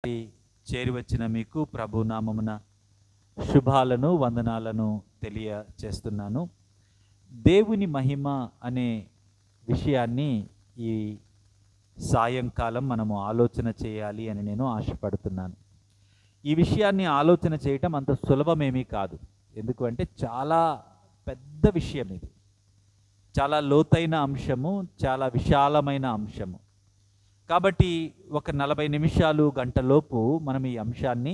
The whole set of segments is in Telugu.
చేరి వచ్చిన మీకు ప్రభు నామమున శుభాలను వందనాలను తెలియచేస్తున్నాను. దేవుని మహిమ అనే విషయాన్ని ఈ సాయంకాలం మనము ఆలోచన చేయాలి అని నేను ఆశపడుతున్నాను. ఈ విషయాన్ని ఆలోచన చేయటం అంత సులభమేమీ కాదు. ఎందుకంటే చాలా పెద్ద విషయం ఇది, చాలా లోతైన అంశము, చాలా విశాలమైన అంశము. కాబట్టి ఒక 40 నిమిషాలు గంటలోపు మనం ఈ అంశాన్ని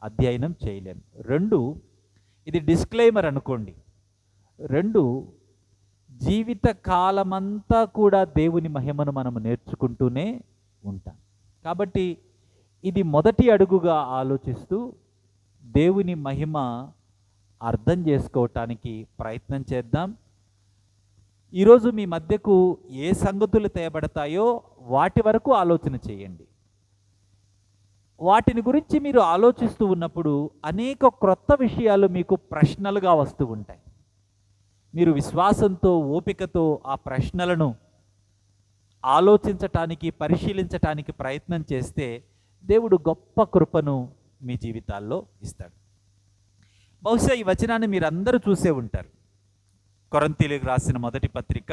అధ్యయనం చేయలేము. ఇది డిస్క్లైమర్ అనుకోండి. జీవిత కాలమంతా కూడా దేవుని మహిమను మనం నేర్చుకుంటూనే ఉంటాం. కాబట్టి ఇది మొదటి అడుగుగా ఆలోచిస్తూ దేవుని మహిమ అర్థం చేసుకోవటానికి ప్రయత్నం చేద్దాం. ఈరోజు మీ మధ్యకు ఏ సంగతులు తేబడతాయో వాటి వరకు ఆలోచన చేయండి. వాటిని గురించి మీరు ఆలోచిస్తూ ఉన్నప్పుడు అనేక క్రొత్త విషయాలు మీకు ప్రశ్నలుగా వస్తూ ఉంటాయి. మీరు విశ్వాసంతో, ఓపికతో ఆ ప్రశ్నలను ఆలోచించటానికి, పరిశీలించటానికి ప్రయత్నం చేస్తే దేవుడు గొప్ప కృపను మీ జీవితాల్లో ఇస్తాడు. బహుశా ఈ వచనాన్ని మీరందరూ చూసే ఉంటారు. కొరింథీయులకు రాసిన మొదటి పత్రిక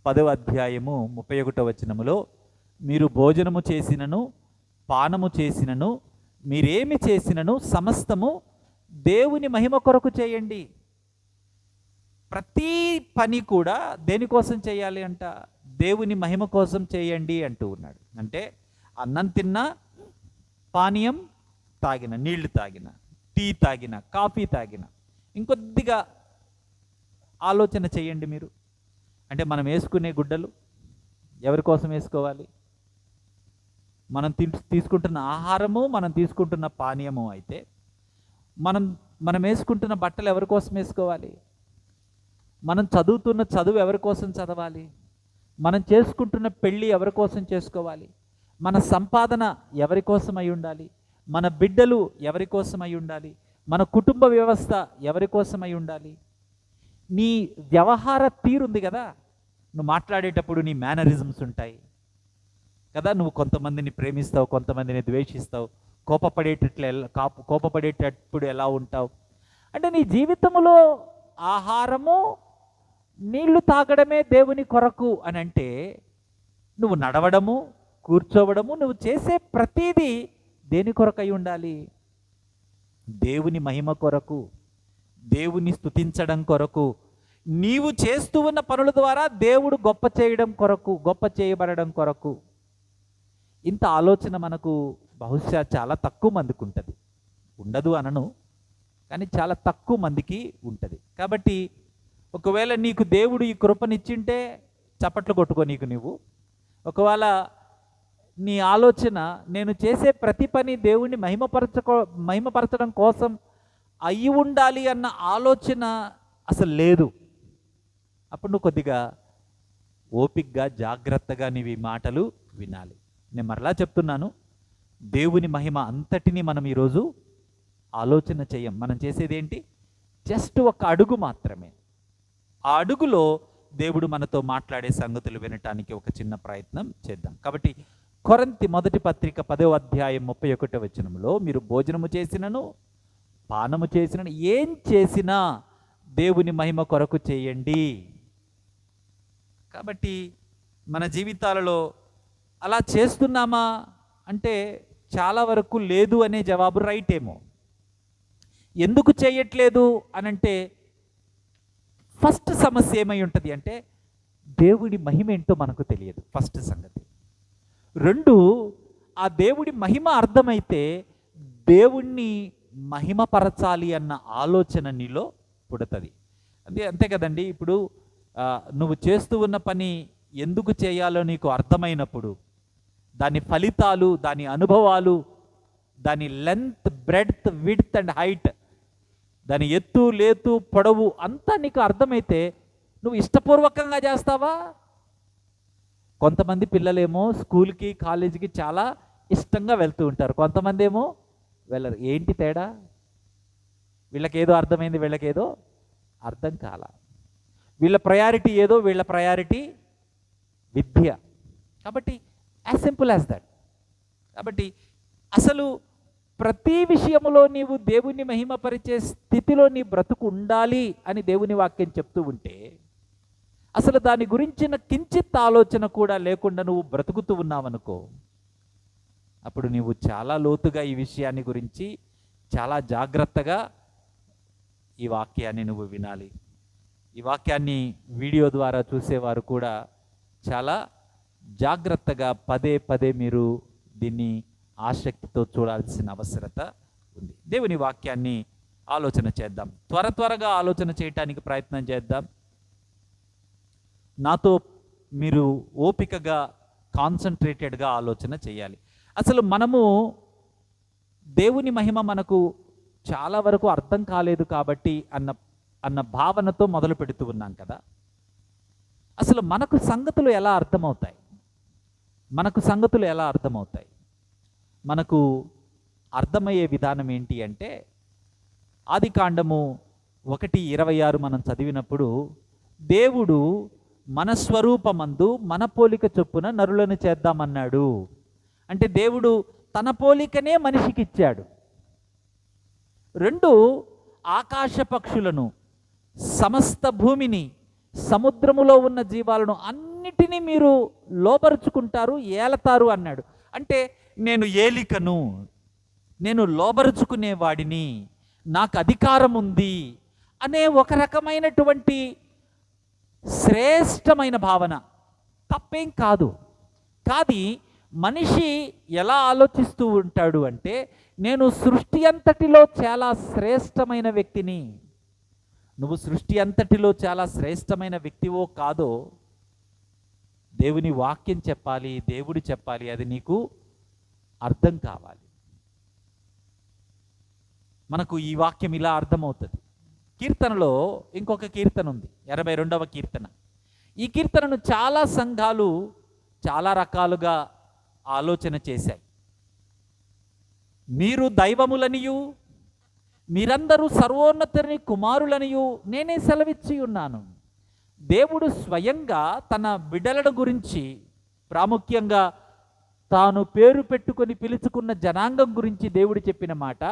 10వ అధ్యాయము 31వ వచనములో, మీరు భోజనము చేసినను పానము చేసినను మీరేమి చేసినను సమస్తము దేవుని మహిమ కొరకు చేయండి. ప్రతి పని కూడా దేనికోసం చేయాలి అంట? దేవుని మహిమ కోసం చేయండి అంటూ ఉన్నాడు. అంటే అన్నం తిన్నా, పానీయం తాగిన, నీళ్లు తాగిన, టీ తాగిన, కాఫీ తాగిన, ఇంకొద్దిగా ఆలోచన చేయండి మీరు. అంటే మనం వేసుకునే గుడ్డలు ఎవరి కోసం వేసుకోవాలి? మనం తీసుకుంటున్న ఆహారము, మనం తీసుకుంటున్న పానీయము అయితే మనం వేసుకుంటున్న బట్టలు ఎవరి కోసం వేసుకోవాలి? మనం చదువుతున్న చదువు ఎవరి కోసం చదవాలి? మనం చేసుకుంటున్న పెళ్ళి ఎవరి కోసం చేసుకోవాలి? మన సంపాదన ఎవరి కోసం అయి ఉండాలి? మన బిడ్డలు ఎవరి కోసం అయి ఉండాలి? మన కుటుంబ వ్యవస్థ ఎవరి కోసం అయి ఉండాలి? నీ వ్యవహార తీరుంది కదా, నువ్వు మాట్లాడేటప్పుడు నీ మేనరిజమ్స్ ఉంటాయి కదా. నువ్వు కొంతమందిని ప్రేమిస్తావు, కొంతమందిని ద్వేషిస్తావు, కోపపడేటప్పుడు ఎలా ఉంటావు? అంటే నీ జీవితంలో ఆహారము, నీళ్లు తాగడమే దేవుని కొరకు అని అంటే, నువ్వు నడవడము, కూర్చోవడము, నువ్వు చేసే ప్రతిదీ దేని కొరకు అయి ఉండాలి? దేవుని మహిమ కొరకు, దేవుని స్తుతించడం కొరకు, నీవు చేస్తూ ఉన్న పనుల ద్వారా దేవుడు గొప్ప చేయడం కొరకు, గొప్ప చేయబడడం కొరకు. ఇంత ఆలోచన మనకు బహుశా చాలా తక్కువ మందికి ఉంటుంది. ఉండదు అనను, కానీ చాలా తక్కువ మందికి ఉంటుంది. కాబట్టి ఒకవేళ నీకు దేవుడు ఈ కృపనిచ్చింటే చప్పట్లు కొట్టుకో నీకు నువ్వు. ఒకవేళ నీ ఆలోచన నేను చేసే ప్రతి పని దేవుణ్ణి మహిమపరచడం కోసం అయి ఉండాలి అన్న ఆలోచన అసలు లేదు, అప్పుడు నువ్వు కొద్దిగా ఓపికగా, జాగ్రత్తగా నీవి మాటలు వినాలి. నేను మరలా చెప్తున్నాను, దేవుని మహిమ అంతటినీ మనం ఈరోజు ఆలోచన చేయం. మనం చేసేది ఏంటి? జస్ట్ ఒక అడుగు మాత్రమే. ఆ అడుగులో దేవుడు మనతో మాట్లాడే సంగతులు వినటానికి ఒక చిన్న ప్రయత్నం చేద్దాం. కాబట్టి కొరింథీ మొదటి పత్రిక 10వ అధ్యాయం 31వ వచనంలో, మీరు భోజనము చేసినను పానము చేసినను ఏం చేసినా దేవుని మహిమ కొరకు చేయండి. కాబట్టి మన జీవితాలలో అలా చేస్తున్నామా అంటే చాలా వరకు లేదు అనే జవాబు రైట్ ఏమో. ఎందుకు చేయట్లేదు అనంటే, ఫస్ట్ సమస్య ఏమై ఉంటుంది అంటే దేవుడి మహిమ ఏంటో మనకు తెలియదు, ఫస్ట్ సంగతి. 2, ఆ దేవుడి మహిమ అర్థమైతే దేవుణ్ణి మహిమపరచాలి అన్న ఆలోచన నీలో పుడుతుంది. అంతే కదండి. ఇప్పుడు నువ్వు చేస్తూ ఉన్న పని ఎందుకు చేయాలో నీకు అర్థమైనప్పుడు, దాని ఫలితాలు, దాని అనుభవాలు, దాని length, breadth, width and height, దాని ఎత్తు, లేతు, పొడవు అంతా నీకు అర్థమైతే నువ్వు ఇష్టపూర్వకంగా చేస్తావా? కొంతమంది పిల్లలేమో స్కూల్కి, కాలేజీకి చాలా ఇష్టంగా వెళ్తూ ఉంటారు, కొంతమంది ఏమో వెళ్ళరు. ఏంటి తేడా? వీళ్ళకేదో అర్థమైంది, వీళ్ళకేదో అర్థం కాల. వీళ్ళ ప్రయారిటీ ఏదో, వీళ్ళ ప్రయారిటీ విద్య. కాబట్టి యాజ్ సింపుల్ యాజ్ దట్. కాబట్టి అసలు ప్రతి విషయములో నీవు దేవుని మహిమపరిచే స్థితిలో నీ బ్రతుకు ఉండాలి అని దేవుని వాక్యం చెప్తూ ఉంటే, అసలు దాని గురించిన కించిత్ ఆలోచన కూడా లేకుండా నువ్వు బ్రతుకుతూ ఉన్నావనుకో, అప్పుడు నీవు చాలా లోతుగా ఈ విషయాన్ని గురించి చాలా జాగ్రత్తగా ఈ వాక్యాన్ని నువ్వు వినాలి. ఈ వాక్యాన్ని వీడియో ద్వారా చూసేవారు కూడా చాలా జాగ్రత్తగా పదే పదే మీరు దీన్ని ఆసక్తితో చూడాల్సిన అవసరత ఉంది. దేవుని వాక్యాన్ని ఆలోచన చేద్దాం. త్వరగా ఆలోచన చేయటానికి ప్రయత్నం చేద్దాం. నాతో మీరు ఓపికగా కాన్సన్ట్రేటెడ్గా ఆలోచన చేయాలి. అసలు మనము దేవుని మహిమ మనకు చాలా వరకు అర్థం కాలేదు కాబట్టి అన్న భావనతో మొదలు పెడుతూ ఉన్నాం కదా. అసలు మనకు సంగతులు ఎలా అర్థమవుతాయి? మనకు అర్థమయ్యే విధానం ఏంటి అంటే, ఆదికాండము 1:26 మనం చదివినప్పుడు, దేవుడు మన స్వరూపమందు మన పోలిక చొప్పున నరులను చేద్దామన్నాడు. అంటే దేవుడు తన పోలికనే మనిషికి ఇచ్చాడు. 2, ఆకాశ పక్షులను, సమస్త భూమిని, సముద్రములో ఉన్న జీవాలను అన్నిటినీ మీరు లోబరుచుకుంటారు, ఏలతారు అన్నాడు. అంటే నేను ఏలికను, నేను లోబరుచుకునేవాడిని, నాకు అధికారం ఉంది అనే ఒక రకమైనటువంటి శ్రేష్టమైన భావన. తప్పేం కాదు. కానీ మనిషి ఎలా ఆలోచిస్తూ ఉంటాడు అంటే, నేను సృష్టి అంతటిలో చాలా శ్రేష్టమైన వ్యక్తిని. నువ్వు సృష్టి అంతటిలో చాలా శ్రేష్టమైన వ్యక్తివో కాదో దేవుని వాక్యం చెప్పాలి, దేవుడు చెప్పాలి, అది నీకు అర్థం కావాలి. మనకు ఈ వాక్యం ఇలా అర్థమవుతుంది. కీర్తనలో ఇంకొక కీర్తన ఉంది, 82వ కీర్తన. ఈ కీర్తనను చాలా సంఘాలు చాలా రకాలుగా ఆలోచన చేశాయి. మీరు దైవములనియు, మీరందరూ సర్వోన్నతుని కుమారులనియు నేనే సెలవిచ్చి ఉన్నాను. దేవుడు స్వయంగా తన బిడ్డలను గురించి, ప్రాముఖ్యంగా తాను పేరు పెట్టుకొని పిలుచుకున్న జనాంగం గురించి దేవుడు చెప్పిన మాట,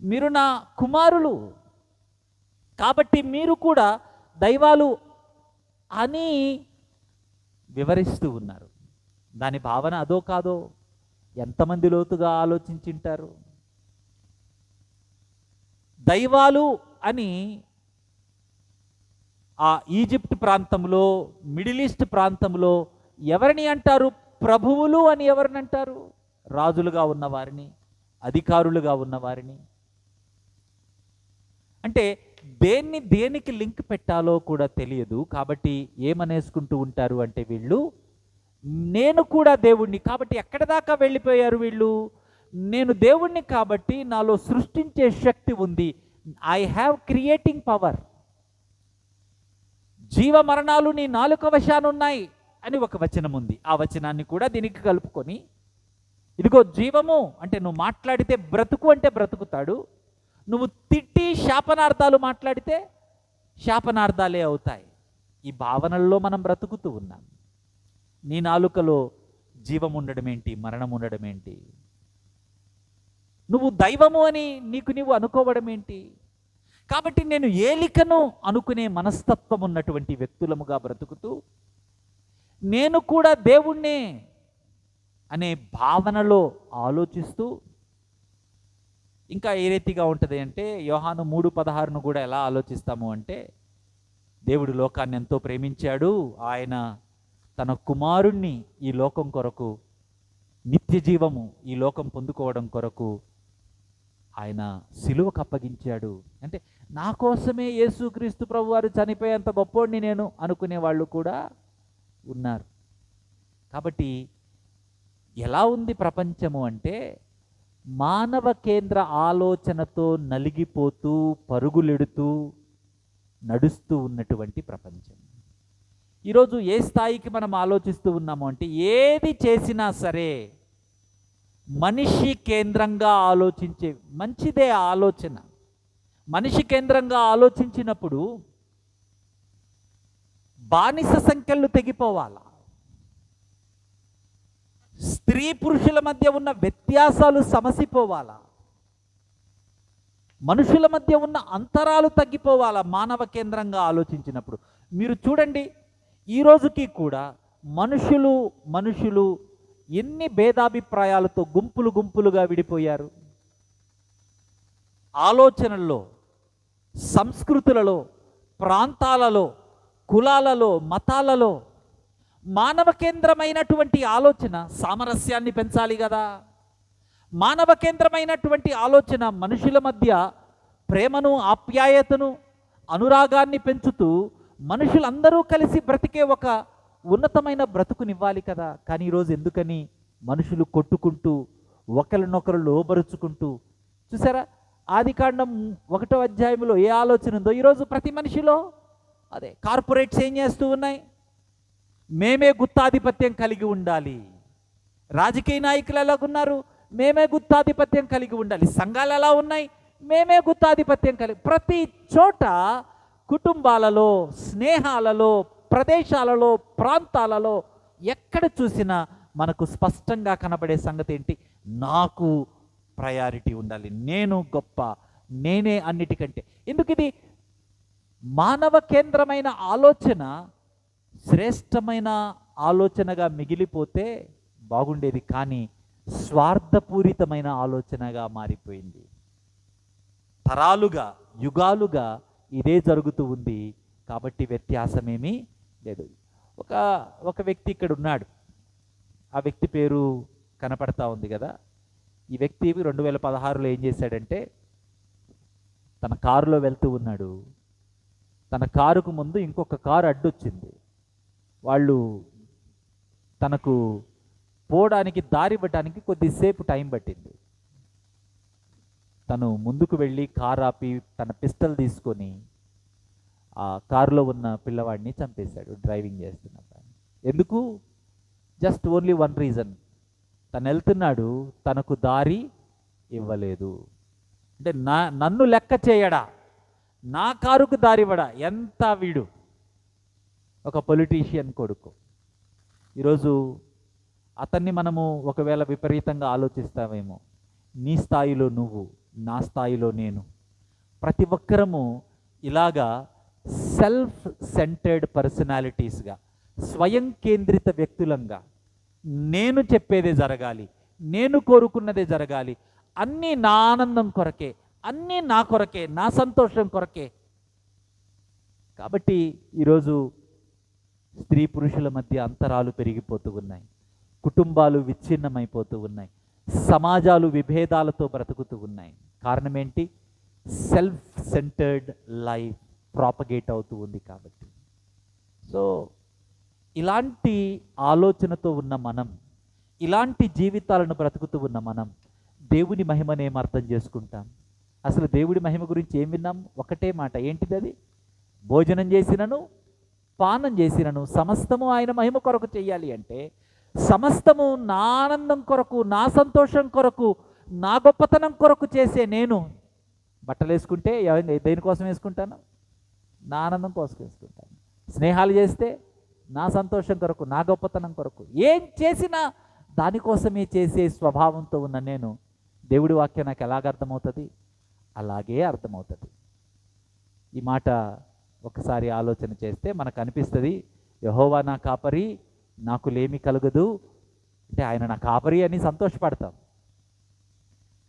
మీరు నా కుమారులు కాబట్టి మీరు కూడా దైవాలు అని వివరిస్తూ ఉన్నారు. దాని భావన అదో కాదో ఎంతమంది లోతుగా ఆలోచించింటారు? దైవాలు అని ఆ ఈజిప్ట్ ప్రాంతంలో, మిడిల్ ఈస్ట్ ప్రాంతంలో ఎవరిని అంటారు? ప్రభువులు అని ఎవరిని అంటారు? రాజులుగా ఉన్నవారిని, అధికారులుగా ఉన్నవారిని. అంటే దేనికి లింక్ పెట్టాలో కూడా తెలియదు. కాబట్టి ఏమనేసుకుంటూ ఉంటారు అంటే, వీళ్ళు నేను కూడా దేవుణ్ణి. కాబట్టి ఎక్కడి దాకా వెళ్ళిపోయారు వీళ్ళు? నేను దేవుణ్ణి కాబట్టి నాలో సృష్టించే శక్తి ఉంది. I have creating power. జీవ మరణాలు నీ నాలుక వశానున్నాయి అని ఒక వచనం ఉంది. ఆ వచనాన్ని కూడా దీనికి కలుపుకొని, ఇదిగో జీవము అంటే నువ్వు మాట్లాడితే బ్రతుకు అంటే బ్రతుకుతాడు, నువ్వు తిట్టి శాపనార్థాలు మాట్లాడితే శాపనార్థాలే అవుతాయి. ఈ భావనల్లో మనం బ్రతుకుతూ ఉన్నాం. నీ నాలుకలో జీవం ఉండడం ఏంటి, మరణం ఉండడం ఏంటి? నువ్వు దైవము అని నీవు అనుకోవడం ఏంటి? కాబట్టి నేను ఏలికను అనుకునే మనస్తత్వం ఉన్నటువంటి వ్యక్తులముగా బ్రతుకుతూ, నేను కూడా దేవుణ్ణే అనే భావనలో ఆలోచిస్తూ, ఇంకా ఏ రీతిగా ఉంటుంది అంటే, యోహాను 3:16ను కూడా ఎలా ఆలోచిస్తాము అంటే, దేవుడు లోకాన్ని ఎంతో ప్రేమించాడు, ఆయన తన కుమారుణ్ణి ఈ లోకం కొరకు, నిత్య జీవము ఈ లోకం పొందుకోవడం కొరకు ఆయన సిలువకు అప్పగించాడు. అంటే నా కోసమే యేసుక్రీస్తు ప్రభువారు చనిపోయేంత గొప్పోడిని నేను అనుకునే వాళ్ళు కూడా ఉన్నారు. కాబట్టి ఎలా ఉంది ప్రపంచము అంటే, మానవ కేంద్ర ఆలోచనతో నలిగిపోతూ పరుగులెడుతూ నడుస్తూ ఉన్నటువంటి ప్రపంచం. ఈరోజు ఏ స్థాయికి మనం ఆలోచిస్తూ ఉన్నాము అంటే, ఏది చేసినా సరే మనిషి కేంద్రంగా ఆలోచించే, మంచిదే ఆలోచన. మనిషి కేంద్రంగా ఆలోచించినప్పుడు బానిస సంఖ్యలు తెగిపోవాలా, స్త్రీ పురుషుల మధ్య ఉన్న వ్యత్యాసాలు సమసిపోవాలా, మనుషుల మధ్య ఉన్న అంతరాలు తగ్గిపోవాలా మానవ కేంద్రంగా ఆలోచించినప్పుడు. మీరు చూడండి, ఈ రోజుకి కూడా మనుషులు ఎన్ని భేదాభిప్రాయాలతో గుంపులు గుంపులుగా విడిపోయారు. ఆలోచనల్లో, సంస్కృతులలో, ప్రాంతాలలో, కులాలలో, మతాలలో మానవ కేంద్రమైనటువంటి ఆలోచన సామరస్యాన్ని పెంచాలి కదా. మానవ కేంద్రమైనటువంటి ఆలోచన మనుషుల మధ్య ప్రేమను, ఆప్యాయతను, అనురాగాన్ని పెంచుతూ మనుషులందరూ కలిసి బ్రతికే ఒక ఉన్నతమైన బ్రతుకునివ్వాలి కదా. కానీ ఈరోజు ఎందుకని మనుషులు కొట్టుకుంటూ ఒకరినొకరు లోబరుచుకుంటూ, చూసారా ఆదికాండం 1వ అధ్యాయంలో ఏ ఆలోచన ఉందో ఈరోజు ప్రతి మనిషిలో అదే. కార్పొరేట్స్ ఏం చేస్తూ ఉన్నాయి? మేమే గుత్తాధిపత్యం కలిగి ఉండాలి. రాజకీయ నాయకులు ఎలాగున్నారు? మేమే గుత్తాధిపత్యం కలిగి ఉండాలి. సంఘాలు ఎలా ఉన్నాయి? మేమే గుత్తాధిపత్యం కలిగి. ప్రతి చోట కుటుంబాలలో, స్నేహాలలో, ప్రదేశాలలో, ప్రాంతాలలో ఎక్కడ చూసినా మనకు స్పష్టంగా కనబడే సంగతి ఏంటి? నాకు ప్రయారిటీ ఉండాలి, నేను గొప్ప, నేనే అన్నిటికంటే. ఎందుకు ఇది మానవ కేంద్రమైన ఆలోచన శ్రేష్టమైన ఆలోచనగా మిగిలిపోతే బాగుండేది, కానీ స్వార్థపూరితమైన ఆలోచనగా మారిపోయింది. తరాలుగా, యుగాలుగా ఇదే జరుగుతూ ఉంది. కాబట్టి వ్యత్యాసమేమీ లేదు. ఒక వ్యక్తి ఇక్కడ ఉన్నాడు. ఆ వ్యక్తి పేరు కనపడతా ఉంది కదా. ఈ వ్యక్తి 2016లో ఏం చేశాడంటే, తన కారులో వెళ్తూ ఉన్నాడు. తన కారుకు ముందు ఇంకొక కారు అడ్డొచ్చింది. వాళ్ళు తనకు పోవడానికి దారి ఇవ్వడానికి కొద్దిసేపు టైం పట్టింది. తను ముందుకు వెళ్ళి కారు ఆపి తన పిస్టల్ తీసుకొని ఆ కారులో ఉన్న పిల్లవాడిని చంపేశాడు, డ్రైవింగ్ చేస్తున్నప్పుడు. ఎందుకు? Just only one reason. తను వెళ్తున్నాడు, తనకు దారి ఇవ్వలేదు. అంటే నన్ను లెక్క చేయడా, నా కారుకు దారి ఇవ్వడా. ఎంత వీడు ఒక పొలిటీషియన్ కొడుకు. ఈరోజు అతన్ని మనము ఒకవేళ విపరీతంగా ఆలోచిస్తామేమో. నీ స్థాయిలో నువ్వు, నా స్థాయిలో నేను. ప్రతి ఒక్కరము ఇలాగా సెల్ఫ్ సెంటర్డ్ పర్సనాలిటీస్గా, స్వయం కేంద్రిత వ్యక్తులంగా, నేను చెప్పేదే జరగాలి, నేను కోరుకున్నదే జరగాలి, అన్నీ నా ఆనందం కొరకే, అన్నీ నా కొరకే, నా సంతోషం కొరకే. కాబట్టి ఈరోజు స్త్రీ పురుషుల మధ్య అంతరాలు పెరిగిపోతూ ఉన్నాయి, కుటుంబాలు విచ్ఛిన్నమైపోతూ ఉన్నాయి, సమాజాలు విభేదాలతో బ్రతుకుతూ ఉన్నాయి. కారణం ఏంటి? సెల్ఫ్ సెంటర్డ్ లైఫ్ ప్రాపగేట్ అవుతూ ఉంది కాబట్టి. సో ఇలాంటి ఆలోచనతో ఉన్న మనం, ఇలాంటి జీవితాలను బ్రతుకుతూ ఉన్న మనం దేవుని మహిమను ఏం అర్థం చేసుకుంటాం? అసలు దేవుడి మహిమ గురించి ఏం విన్నాం? ఒకటే మాట. ఏంటిది అది? భోజనం చేసినను పానం చేసినను సమస్తము ఆయన మహిమ కొరకు చెయ్యాలి అంటే, సమస్తము నా ఆనందం కొరకు, నా సంతోషం కొరకు, నా గొప్పతనం కొరకు చేసే నేను బట్టలు వేసుకుంటే దేనికోసం వేసుకుంటాను? నా ఆనందం కోసం వేసుకుంటాను. స్నేహాలు చేస్తే నా సంతోషం కొరకు, నా గొప్పతనం కొరకు. ఏం చేసినా దానికోసమే చేసే స్వభావంతో ఉన్న నేను, దేవుడి వాక్యం నాకు ఎలాగ అర్థమవుతుంది? అలాగే అర్థమవుతుంది. ఈ మాట ఒకసారి ఆలోచన చేస్తే మనకు అనిపిస్తుంది, యెహోవా నా కాపరి, నాకు లేమి కలుగదు. అంటే ఆయన నా కాపరి అని సంతోషపడతాం.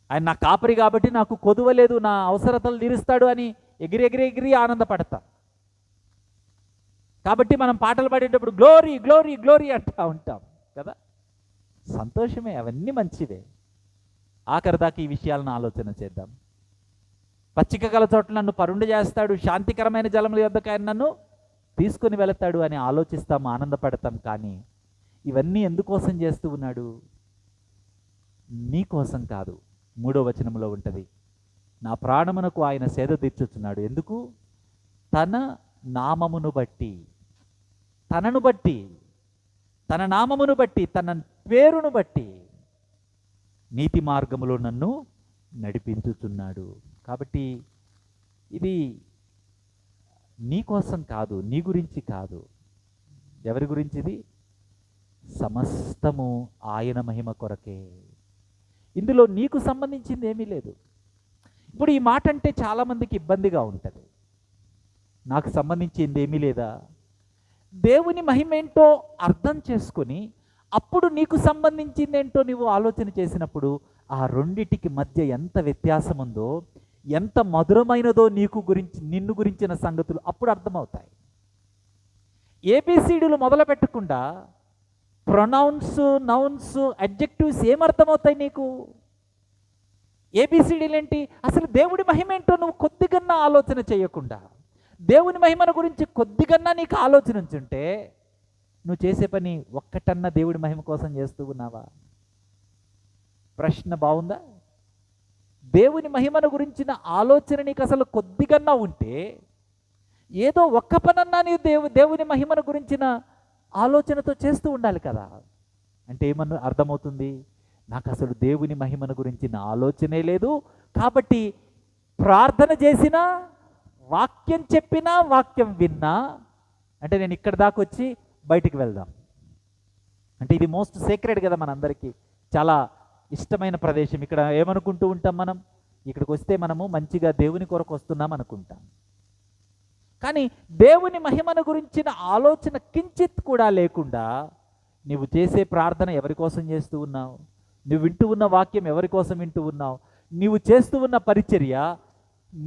ఆయన నా కాపరి కాబట్టి నాకు కొదువలేదు, నా అవసరతలు తీరుస్తాడు అని ఎగిరి ఎగిరి ఎగిరి ఆనందపడతాం. కాబట్టి మనం పాటలు పాడేటప్పుడు గ్లోరీ గ్లోరీ గ్లోరీ అంటూ ఉంటాం కదా. సంతోషమే, అవన్నీ మంచివే. ఆఖరి దాకా ఈ విషయాలను ఆలోచన చేద్దాం. పచ్చిక గల చోట్ల నన్ను పరుండు చేస్తాడు, శాంతికరమైన జలముల యొద్దకు ఆయన నన్ను తీసుకుని వెళతాడు అని ఆలోచిస్తాం, ఆనందపడతాం. కానీ ఇవన్నీ ఎందుకోసం చేస్తూ ఉన్నాడు? నీ కోసం కాదు. 3వ వచనంలో ఉంటుంది, నా ప్రాణమునకు ఆయన సేద తీర్చుచున్నాడు. ఎందుకు? తన నామమును బట్టి, తనను బట్టి, తన నామమును బట్టి, తన పేరును బట్టి నీతి మార్గములో నన్ను నడిపించుచున్నాడు. కాబట్టి ఇది నీ కోసం కాదు, నీ గురించి కాదు. ఎవరి గురించి? ఇది సమస్తము ఆయన మహిమ కొరకే. ఇందులో నీకు సంబంధించింది ఏమీ లేదు. ఇప్పుడు ఈ మాట అంటే చాలామందికి ఇబ్బందిగా ఉంటుంది. నాకు సంబంధించింది ఏమీ లేదా? దేవుని మహిమ ఏంటో అర్థం చేసుకొని అప్పుడు నీకు సంబంధించింది ఏంటో నువ్వు ఆలోచన చేసినప్పుడు ఆ రెండిటికి మధ్య ఎంత వ్యత్యాసం ఉందో, ఎంత మధురమైనదో నిన్ను గురించిన సంగతులు అప్పుడు అర్థమవుతాయి. ఏబిసిడీలు మొదలు పెట్టకుండా ప్రొనౌన్స్, నౌన్స్, అడ్జెక్టివ్స్ ఏమర్థమవుతాయి నీకు? ఏబిసిడీలు ఏంటి? అసలు దేవుడి మహిమ ఏంటో నువ్వు కొద్దిగన్నా ఆలోచన చేయకుండా, దేవుని మహిమను గురించి కొద్దిగన్నా నీకు ఆలోచన ఉంచుంటే నువ్వు చేసే పని ఒక్కటన్నా దేవుడి మహిమ కోసం చేస్తూ ఉన్నావా? ప్రశ్న బాగుందా? దేవుని మహిమను గురించిన ఆలోచన నీకు అసలు కొద్దిగన్నా ఉంటే ఏదో ఒక్క పనన్నా నీవు దేవుని మహిమను గురించిన ఆలోచనతో చేస్తూ ఉండాలి కదా. అంటే ఏమన్నా అర్థమవుతుంది? నాకు అసలు దేవుని మహిమను గురించిన ఆలోచనే లేదు, కాబట్టి ప్రార్థన చేసినా, వాక్యం చెప్పినా, వాక్యం విన్నా అంటే నేను ఇక్కడ దాకా వచ్చి బయటికి వెళ్దాం అంటే ఇది మోస్ట్ సీక్రెట్ కదా, మనందరికీ చాలా ఇష్టమైన ప్రదేశం. ఇక్కడ ఏమనుకుంటూ ఉంటాం మనం? ఇక్కడికి వస్తే మనము మంచిగా దేవుని కొరకు వస్తున్నాం అనుకుంటాం. కానీ దేవుని మహిమను గురించిన ఆలోచన కించిత్ కూడా లేకుండా నువ్వు చేసే ప్రార్థన ఎవరి కోసం చేస్తూ ఉన్నావు? నువ్వు వింటూ ఉన్న వాక్యం ఎవరి కోసం వింటూ ఉన్నావు? నీవు చేస్తూ ఉన్న పరిచర్య,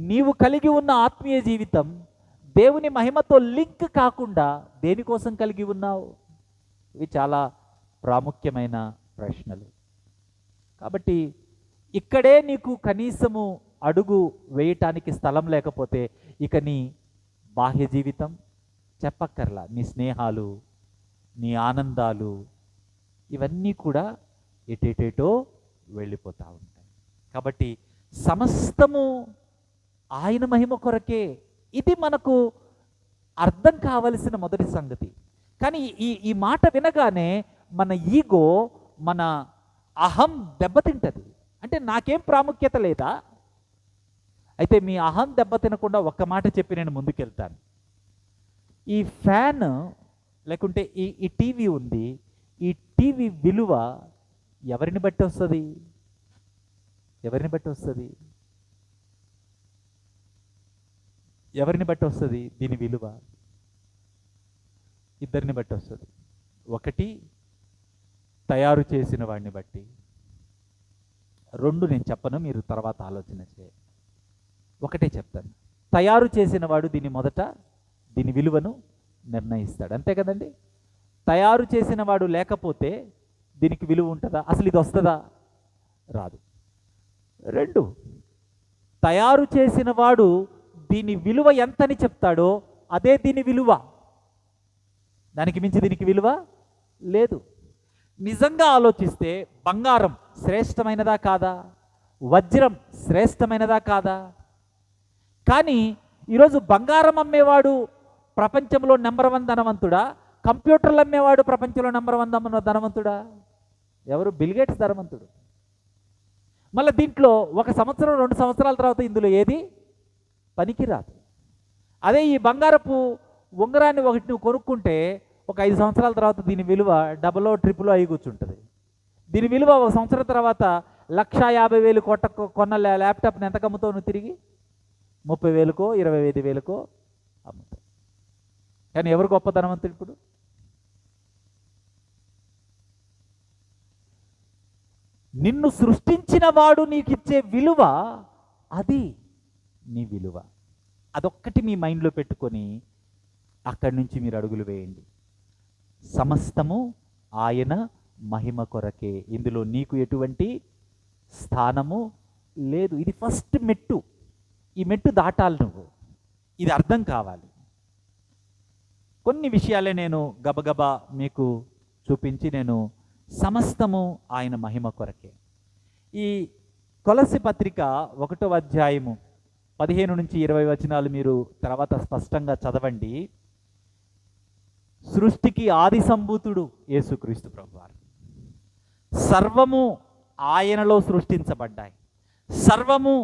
నీవు కలిగి ఉన్న ఆత్మీయ జీవితం దేవుని మహిమతో లింక్ కాకుండా దేనికోసం కలిగి ఉన్నావు? ఇవి చాలా ప్రాముఖ్యమైన ప్రశ్నలు. కాబట్టి ఇక్కడే నీకు కనీసము అడుగు వేయటానికి స్థలం లేకపోతే ఇక నీ బాహ్య జీవితం చెప్పక్కర్లా. నీ స్నేహాలు, నీ ఆనందాలు ఇవన్నీ కూడా ఎటేటేటో వెళ్ళిపోతూ ఉంటాయి. కాబట్టి సమస్తము ఆయన మహిమ కొరకే. ఇది మనకు అర్థం కావలసిన మొదటి సంగతి. కానీ ఈ మాట వినగానే మన ఈగో, మన అహం దెబ్బతింటది. అంటే నాకేం ప్రాముఖ్యత లేదా? అయితే మీ అహం దెబ్బతినకుండా ఒక్క మాట చెప్పి నేను ముందుకెళ్తాను. ఈ ఫ్యాన్ లేకుంటే ఈ టీవీ ఉంది, ఈ టీవీ విలువ ఎవరిని బట్టి వస్తుంది? ఎవరిని బట్టి వస్తుంది? ఎవరిని బట్టి వస్తుంది? దీని విలువ ఇద్దరిని బట్టి వస్తుంది. ఒకటి తయారు చేసిన వాడిని బట్టి, రెండు నేను చెప్పను, మీరు తర్వాత ఆలోచన చేయండి. ఒకటే చెప్తాను. తయారు చేసిన వాడు దీని విలువను నిర్ణయిస్తాడు, అంతే కదండి. తయారు చేసిన వాడు లేకపోతే దీనికి విలువ ఉంటుందా? అసలు ఇది వస్తుందా? రాదు. రెండు, తయారు చేసిన వాడు దీని విలువ ఎంతని చెప్తాడో అదే దీని విలువ. దానికి మించి దీనికి విలువ లేదు. నిజంగా ఆలోచిస్తే బంగారం శ్రేష్టమైనదా కాదా? వజ్రం శ్రేష్టమైనదా కాదా? కానీ ఈరోజు బంగారం అమ్మేవాడు ప్రపంచంలో నెంబర్ 1 ధనవంతుడా? కంప్యూటర్లు అమ్మేవాడు ప్రపంచంలో నెంబర్ 1 ధనవంతుడా? ఎవరు? బిల్ గేట్స్ ధనవంతుడు. మళ్ళీ దీంట్లో 1 సంవత్సరం 2 సంవత్సరాల తర్వాత ఇందులో ఏది పనికిరాదు. అదే ఈ బంగారపు ఉంగరాన్ని ఒకటి నువ్వు కొనుక్కుంటే ఒక 5 సంవత్సరాల తర్వాత దీని విలువ డబలో ట్రిపుల్ అయి కూర్చుంటుంది. దీని విలువ 1 సంవత్సరం తర్వాత 1,50,000 కొన్న ల్యాప్టాప్ని ఎంత అమ్ముతావు నువ్వు? తిరిగి 30,000కో 25,000కో అమ్ముతావు. కానీ ఎవరు గొప్ప ధనవంతుడు ఇప్పుడు? నిన్ను సృష్టించిన వాడు నీకు ఇచ్చే విలువ, అది నీ విలువ. అదొక్కటి మీ మైండ్లో పెట్టుకొని అక్కడి నుంచి మీరు అడుగులు వేయండి. సమస్తము ఆయన మహిమ కొరకే. ఇందులో నీకు ఎటువంటి స్థానము లేదు. ఇది ఫస్ట్ మెట్టు. ఈ మెట్టు దాటాలి నువ్వు. ఇది అర్థం కావాలి. కొన్ని విషయాలే నేను గబగబా మీకు చూపించి నేను సమస్తము ఆయన మహిమ కొరకే. ఈ కొలస్సీ పత్రిక 1వ అధ్యాయము 15 నుంచి 20 వచనాలు మీరు తర్వాత స్పష్టంగా చదవండి. సృష్టికి ఆది సంభూతుడు యేసుక్రీస్తు ప్రభువారు. సర్వము ఆయనలో సృష్టించబడ్డాయి, సర్వము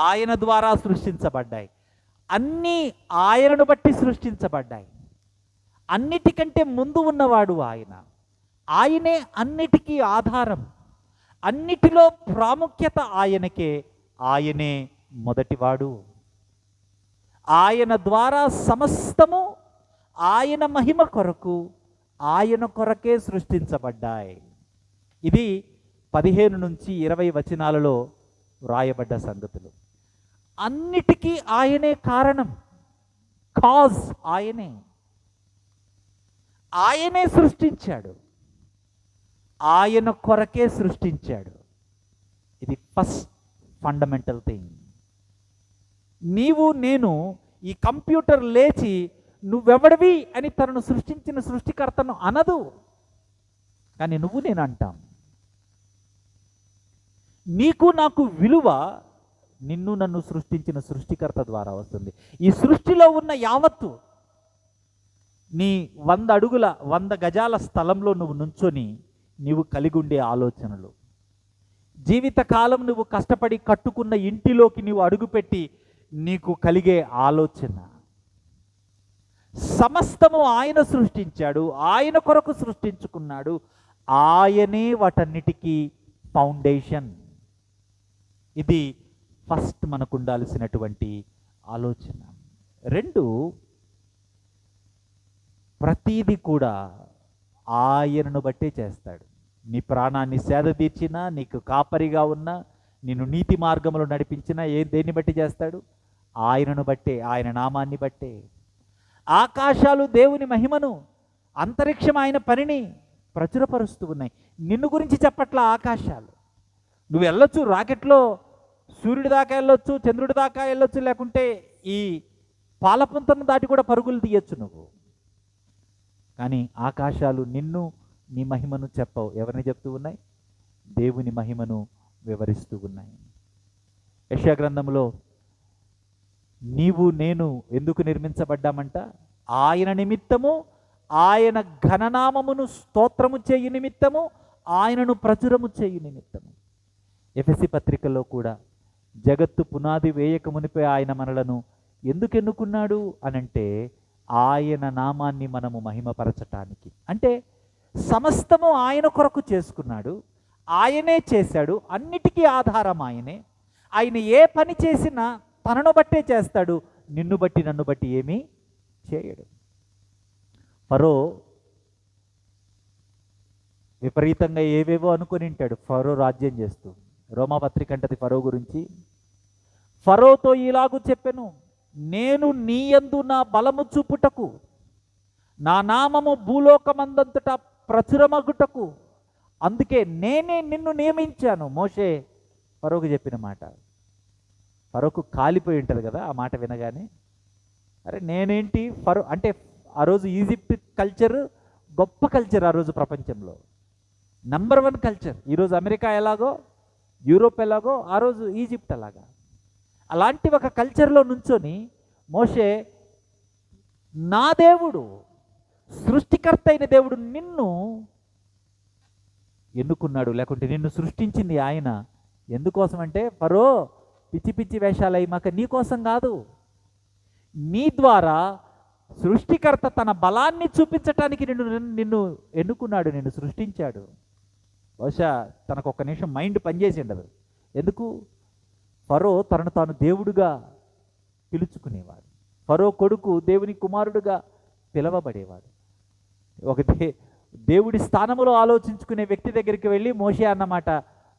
ఆయన ద్వారా సృష్టించబడ్డాయి, అన్నీ ఆయనను బట్టి సృష్టించబడ్డాయి. అన్నిటికంటే ముందు ఉన్నవాడు ఆయన, ఆయనే అన్నిటికీ ఆధారం, అన్నిటిలో ప్రాముఖ్యత ఆయనకే. ఆయనే మొదటివాడు. ఆయన ద్వారా సమస్తము ఆయన మహిమ కొరకు, ఆయన కొరకే సృష్టించబడ్డాయి. ఇది 15 నుంచి 20 వచనాలలో వ్రాయబడ్డ సంగతులు. అన్నిటికీ ఆయనే కారణం, కాజ్ ఆయనే. ఆయనే సృష్టించాడు, ఆయన కొరకే సృష్టించాడు. ఇది ఫస్ట్ ఫండమెంటల్ థింగ్. నీవు నేను, ఈ కంప్యూటర్ లేచి నువ్వెవడివి అని తనను సృష్టించిన సృష్టికర్తను అనదు, కానీ నువ్వు నేను అంటాం. నీకు నాకు విలువ నిన్ను నన్ను సృష్టించిన సృష్టికర్త ద్వారా వస్తుంది. ఈ సృష్టిలో ఉన్న యావత్తు నీ 100 అడుగుల 100 గజాల స్థలంలో నువ్వు నుంచొని నీవు కలిగి ఉండే ఆలోచనలు, జీవితకాలం నువ్వు కష్టపడి కట్టుకున్న ఇంటిలోకి నీవు అడుగుపెట్టి నీకు కలిగే ఆలోచన, సమస్తము ఆయన సృష్టించాడు, ఆయన కొరకు సృష్టించుకున్నాడు. ఆయనే వాటన్నిటికీ ఫౌండేషన్. ఇది ఫస్ట్ మనకు ఉండాల్సినటువంటి ఆలోచన. 2, ప్రతీది కూడా ఆయనను బట్టే చేస్తాడు. నీ ప్రాణాన్ని సేద తీర్చినా, నీకు కాపరిగా ఉన్నా, నిన్ను నీతి మార్గంలో నడిపించినా దేన్ని బట్టి చేస్తాడు? ఆయనను బట్టే, ఆయన నామాన్ని బట్టే. ఆకాశాలు దేవుని మహిమను, అంతరిక్షం ఆయన పనిని ప్రచురపరుస్తూ ఉన్నాయి. నిన్ను గురించి చెప్పట్లా ఆకాశాలు. నువ్వు వెళ్ళొచ్చు, రాకెట్లో సూర్యుడి దాకా వెళ్ళొచ్చు, చంద్రుడి దాకా వెళ్ళొచ్చు, లేకుంటే ఈ పాలపుంతను దాటి కూడా పరుగులు తీయచ్చు నువ్వు. కానీ ఆకాశాలు నిన్ను, నీ మహిమను చెప్పవు. ఎవరిని చెప్తూ ఉన్నాయి? దేవుని మహిమను వివరిస్తూ ఉన్నాయి. యెషయా గ్రంథంలో నీవు నేను ఎందుకు నిర్మించబడ్డామంట? ఆయన నిమిత్తము, ఆయన ఘననామమును స్తోత్రము చేయు నిమిత్తము, ఆయనను ప్రచురము చేయు నిమిత్తము. ఎఫెసీ పత్రికలో కూడా జగత్తు పునాది వేయక మునిపే ఆయన మనలను ఎందుకు ఎన్నుకున్నాడు అనంటే ఆయన నామాన్ని మనము మహిమపరచటానికి. అంటే సమస్తము ఆయన కొరకు చేసుకున్నాడు, ఆయనే చేశాడు, అన్నిటికీ ఆధారం ఆయనే. ఆయన ఏ పని చేసినా తనను బట్టే చేస్తాడు, నిన్ను బట్టి నన్ను బట్టి ఏమీ చేయడు. ఫరో విపరీతంగా ఏవేవో అనుకొని ఉంటాడు ఫరో రాజ్యం చేస్తూ. రోమాపత్రిక అంటది ఫరో గురించి, ఫరోతో ఇలాగూ చెప్పెను, నేను నీ యందు నా బలము చూపుటకు, నా నామము భూలోకమందంతటా ప్రచురమగుటకు, అందుకే నేనే నిన్ను నియమించాను. మోషే ఫరోకు చెప్పిన మాట. ఫరోకు కాలిపోయి ఉంటుంది కదా ఆ మాట వినగానే. అరే నేనేంటి ఫరో అంటే, ఆ రోజు ఈజిప్ట్ కల్చర్ గొప్ప కల్చర్, ఆ రోజు ప్రపంచంలో నంబర్ 1 కల్చర్. ఈరోజు అమెరికా ఎలాగో, యూరోప్ ఎలాగో, ఆ రోజు ఈజిప్ట్ అలాగా. అలాంటి ఒక కల్చర్లో నుంచొని మోషే, నా దేవుడు, సృష్టికర్త అయిన దేవుడు నిన్ను ఎన్నుకున్నాడు, లేకుంటే నిన్ను సృష్టించింది ఆయన. ఎందుకోసం అంటే, ఫరో పిచ్చి పిచ్చి వేషాలై మాకు నీ కోసం కాదు, నీ ద్వారా సృష్టికర్త తన బలాన్ని చూపించటానికి నిన్ను ఎన్నుకున్నాడు, నిన్ను సృష్టించాడు. బహుశా తనకు ఒక్క నిమిషం మైండ్ పనిచేసి ఉండదు. ఎందుకు? ఫరో తనను తాను దేవుడుగా పిలుచుకునేవాడు. ఫరో కొడుకు దేవుని కుమారుడుగా పిలవబడేవాడు. ఒక దేవుడి స్థానంలో ఆలోచించుకునే వ్యక్తి దగ్గరికి వెళ్ళి మోషే అన్నమాట,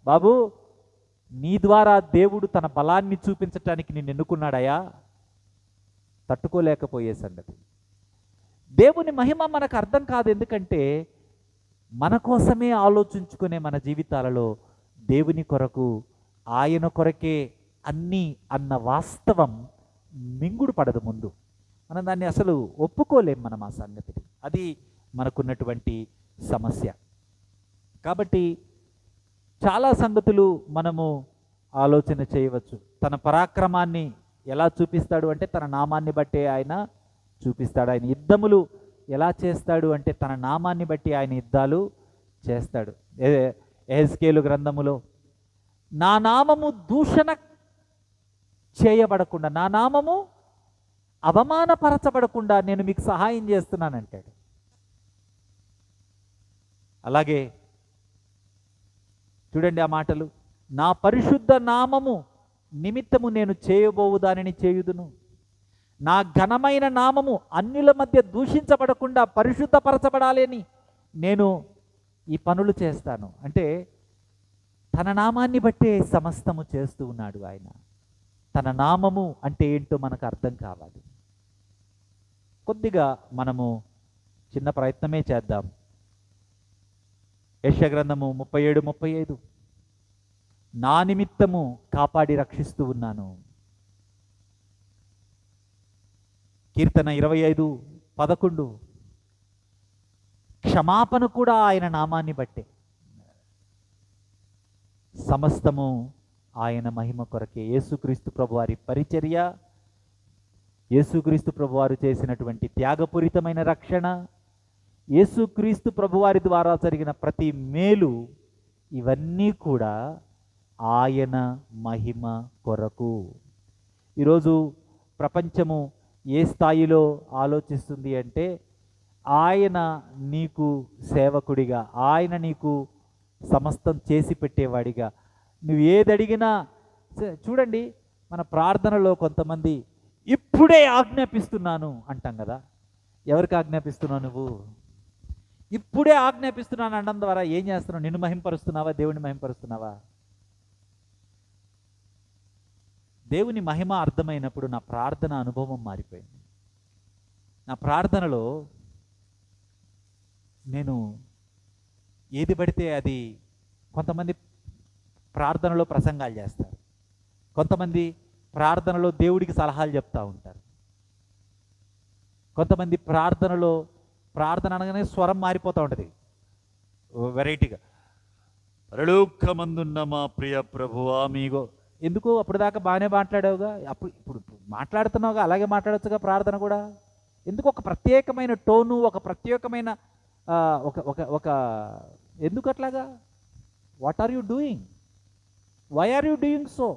బాబు నీ ద్వారా దేవుడు తన బలాన్ని చూపించటానికి నిన్ను ఎన్నుకున్నాడయా. తట్టుకోలేకపోయే సంగతి. దేవుని మహిమ మనకు అర్థం కాదు, ఎందుకంటే మన కోసమే ఆలోచించుకునే మన జీవితాలలో దేవుని కొరకు, ఆయన కొరకే అన్నీ అన్న వాస్తవం మింగుడు పడదు ముందు. మనం దాన్ని అసలు ఒప్పుకోలేం మనం ఆ సంగతిని. అది మనకున్నటువంటి సమస్య. కాబట్టి చాలా సంగతులు మనము ఆలోచన చేయవచ్చు. తన పరాక్రమాన్ని ఎలా చూపిస్తాడు అంటే తన నామాన్ని బట్టే ఆయన చూపిస్తాడు. ఆయన యుద్ధములు ఎలా చేస్తాడు అంటే తన నామాన్ని బట్టి ఆయన యుద్ధాలు చేస్తాడు. యెహెజ్కేలు గ్రంథములో నా నామము దూషణ చేయబడకుండా, నా నామము అవమానపరచబడకుండా నేను మీకు సహాయం చేస్తున్నానంటాడు. అలాగే చూడండి ఆ మాటలు, నా పరిశుద్ధ నామము నిమిత్తము నేను చేయబోవు దానిని చేయుదును, నా ఘనమైన నామము అన్యుల మధ్య దూషించబడకుండా పరిశుద్ధపరచబడాలని నేను ఈ పనులు చేస్తాను. అంటే తన నామాన్ని బట్టే సమస్తము చేస్తూ ఉన్నాడు ఆయన. తన నామము అంటే ఏంటో మనకు అర్థం కావాలి. కొద్దిగా మనము చిన్న ప్రయత్నమే చేద్దాం. యెషయా గ్రంథము 37:35, నా నిమిత్తము కాపాడి రక్షిస్తూ ఉన్నాను. కీర్తన 25:11, క్షమాపణ కూడా ఆయన నామాన్ని బట్టే. సమస్తము ఆయన మహిమ కొరకే. యేసుక్రీస్తు ప్రభువారి పరిచర్య, యేసుక్రీస్తు ప్రభువారు చేసినటువంటి త్యాగపూరితమైన రక్షణ, యేసుక్రీస్తు ప్రభువారి ద్వారా జరిగిన ప్రతి మేలు, ఇవన్నీ కూడా ఆయన మహిమ కొరకు. ఈరోజు ప్రపంచము ఏ స్థాయిలో ఆలోచిస్తుంది అంటే, ఆయన నీకు సేవకుడిగా, ఆయన నీకు సమస్తం చేసి పెట్టేవాడిగా, నువ్వు ఏది అడిగినా. చూడండి, మన ప్రార్థనలో కొంతమంది ఇప్పుడే ఆజ్ఞాపిస్తున్నాను అంటాం కదా. ఎవరికి ఆజ్ఞాపిస్తున్నావు నువ్వు? ఇప్పుడే ఆజ్ఞాపిస్తున్నాను అనడం ద్వారా ఏం చేస్తున్నావు? నిన్ను మహింపరుస్తున్నావా? దేవుని మహింపరుస్తున్నావా? దేవుని మహిమ అర్థమైనప్పుడు నా ప్రార్థన అనుభవం మారిపోయింది. నా ప్రార్థనలో నేను ఏది పడితే అది, కొంతమంది ప్రార్థనలో ప్రసంగాలు చేస్తారు, కొంతమంది ప్రార్థనలో దేవుడికి సలహాలు చెప్తూ ఉంటారు, కొంతమంది ప్రార్థన అనగానే స్వరం మారిపోతూ ఉంటుంది వెరైటీగా. పరలోకమందున్న మా ప్రియ ప్రభువా మీగో. ఎందుకు అప్పుడు దాకా బాగానే మాట్లాడావుగా, ఇప్పుడు మాట్లాడుతున్నావుగా, అలాగే మాట్లాడచ్చుగా ప్రార్థన కూడా. ఎందుకు ఒక ప్రత్యేకమైన టోను, ఒక ప్రత్యేకమైన ఒక ఎందుకు అట్లాగా? What are you doing? Why are you doing so?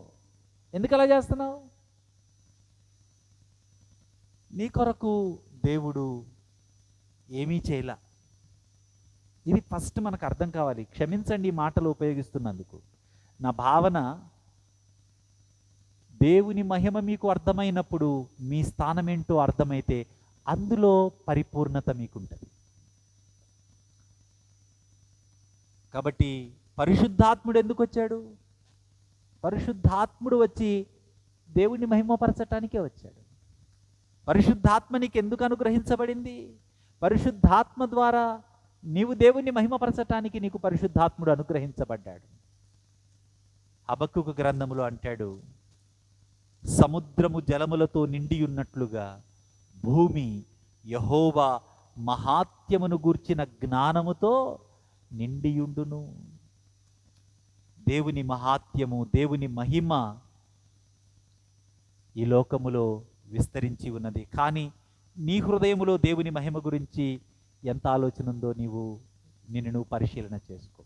ఎందుకు అలా చేస్తున్నావు? నీ కొరకు దేవుడు ఏమీ చేయలా. ఇది ఫస్ట్ మనకు అర్థం కావాలి. క్షమించండి ఈ మాటలు ఉపయోగిస్తున్నందుకు. నా భావన, దేవుని మహిమ మీకు అర్థమైనప్పుడు మీ స్థానం ఏంటో అర్థమైతే అందులో పరిపూర్ణత మీకుంటుంది. కాబట్టి పరిశుద్ధాత్ముడు ఎందుకు వచ్చాడు? పరిశుద్ధాత్ముడు వచ్చి దేవుని మహిమపరచటానికే వచ్చాడు. పరిశుద్ధాత్మ నీకు ఎందుకు అనుగ్రహించబడింది? పరిశుద్ధాత్మ ద్వారా నీవు దేవుని మహిమపరచటానికి నీకు పరిశుద్ధాత్ముడు అనుగ్రహించబడ్డాడు. హబక్కూకు గ్రంథములో అంటాడు, సముద్రము జలములతో నిండి ఉన్నట్లుగా భూమి యెహోవా మహాత్యమును గూర్చిన జ్ఞానముతో నిండియుండును. దేవుని మహాత్యము, దేవుని మహిమ ఈ లోకములో విస్తరించి ఉన్నది. కానీ నీ హృదయములో దేవుని మహిమ గురించి ఎంత ఆలోచన ఉందో నిన్ను పరిశీలన చేసుకో.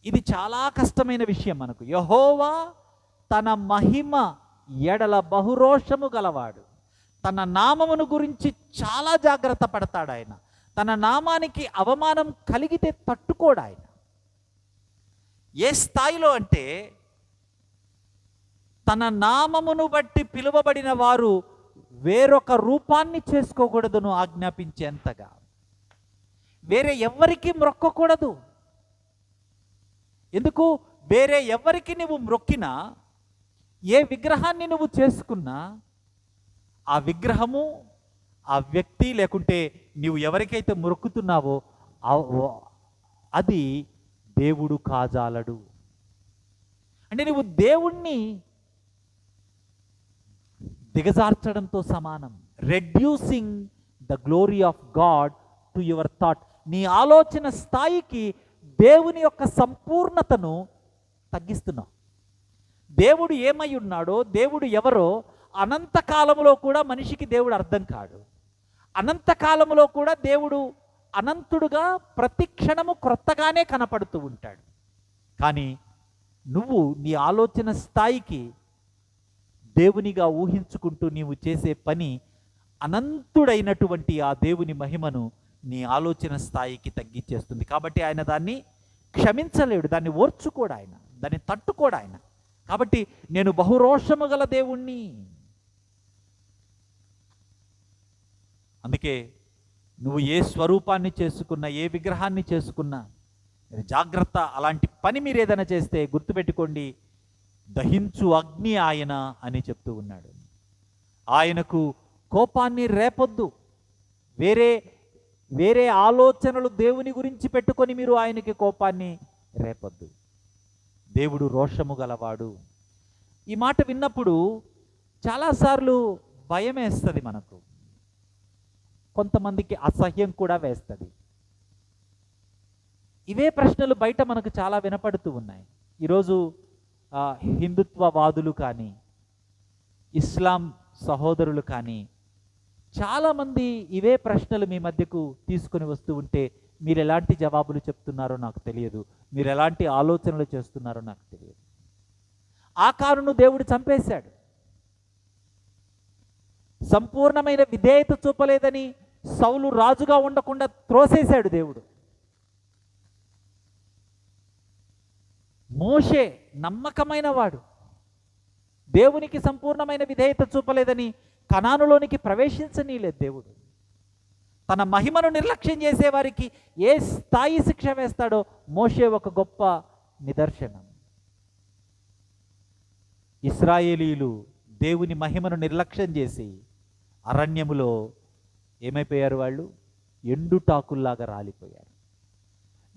ఇది చాలా కష్టమైన విషయం మనకు. యెహోవా తన మహిమ ఎడల బహురోషము గలవాడు. తన నామమును గురించి చాలా జాగ్రత్త పడతాడు ఆయన. తన నామానికి అవమానం కలిగితే తట్టుకోడు ఆయన. ఏ స్థాయిలో అంటే, తన నామమును బట్టి పిలువబడిన వారు వేరొక రూపాన్ని చేసుకోకూడదును ఆజ్ఞాపించేంతగా. వేరే ఎవ్వరికి మ్రొక్కకూడదు. ఎందుకు? వేరే ఎవరికి నువ్వు మ్రొక్కినా, ఏ విగ్రహాన్ని నువ్వు చేసుకున్నా, ఆ విగ్రహము, ఆ వ్యక్తి, లేకుంటే నీవు ఎవరికైతే మొక్కుతున్నావో అది దేవుడు కాజాలడు. అంటే నువ్వు దేవుణ్ణి దిగజార్చడంతో సమానం. Reducing the glory of God to your thought. నీ ఆలోచన స్థాయికి దేవుని యొక్క సంపూర్ణతను తగ్గిస్తున్నావు. దేవుడు ఏమై ఉన్నాడో, దేవుడు ఎవరో అనంతకాలంలో కూడా మనిషికి దేవుడు అర్థం కాడు. అనంతకాలంలో కూడా దేవుడు అనంతుడుగా ప్రతి క్షణము క్రొత్తగానే కనపడుతూ ఉంటాడు. కానీ నువ్వు నీ ఆలోచన స్థాయికి దేవునిగా ఊహించుకుంటూ నీవు చేసే పని అనంతుడైనటువంటి ఆ దేవుని మహిమను నీ ఆలోచన స్థాయికి తగ్గించేస్తుంది. కాబట్టి ఆయన దాన్ని క్షమించలేడు, దాన్ని ఓర్చుకోడు, ఆయన దాన్ని తట్టుకోడు ఆయన. కాబట్టి నేను బహురోషము గల దేవుణ్ణి. అందుకే నువ్వు ఏ స్వరూపాన్ని చేసుకున్నా, ఏ విగ్రహాన్ని చేసుకున్నా జాగ్రత్త. అలాంటి పని మీరు ఏదైనా చేస్తే గుర్తుపెట్టుకోండి, దహించు అగ్ని ఆయన అని చెప్తూ ఉన్నాడు. ఆయనకు కోపాన్ని రేపొద్దు. వేరే వేరే ఆలోచనలు దేవుని గురించి పెట్టుకొని మీరు ఆయనకి కోపాన్ని రేపొద్దు. దేవుడు రోషము గలవాడు. ఈ మాట విన్నప్పుడు చాలాసార్లు భయం వేస్తుంది మనకు, కొంతమందికి అసహ్యం కూడా వేస్తుంది. ఇవే ప్రశ్నలు బయట మనకు చాలా వినపడుతూ ఉన్నాయి. ఈరోజు హిందుత్వవాదులు కానీ, ఇస్లాం సహోదరులు కానీ చాలామంది ఇవే ప్రశ్నలు మీ మధ్యకు తీసుకొని వస్తూ ఉంటే మీరు ఎలాంటి జవాబులు చెప్తున్నారో నాకు తెలియదు, మీరు ఎలాంటి ఆలోచనలు చేస్తున్నారో నాకు తెలియదు. ఆకారును దేవుడు చంపేశాడు. సంపూర్ణమైన విధేయత చూపలేదని సౌలు రాజుగా ఉండకుండా త్రోసేశాడు దేవుడు. మోషే నమ్మకమైన వాడు, దేవునికి సంపూర్ణమైన విధేయత చూపలేదని కనానులోనికి ప్రవేశించనీలేదు దేవుడు. తన మహిమను నిర్లక్ష్యం చేసే వారికి ఏ స్థాయి శిక్ష వేస్తాడో మోషే ఒక గొప్ప నిదర్శనం. ఇశ్రాయేలీలు దేవుని మహిమను నిర్లక్ష్యం చేసి అరణ్యములో ఏమైపోయారు? వాళ్ళు ఎండుటాకుల్లాగా రాలిపోయారు.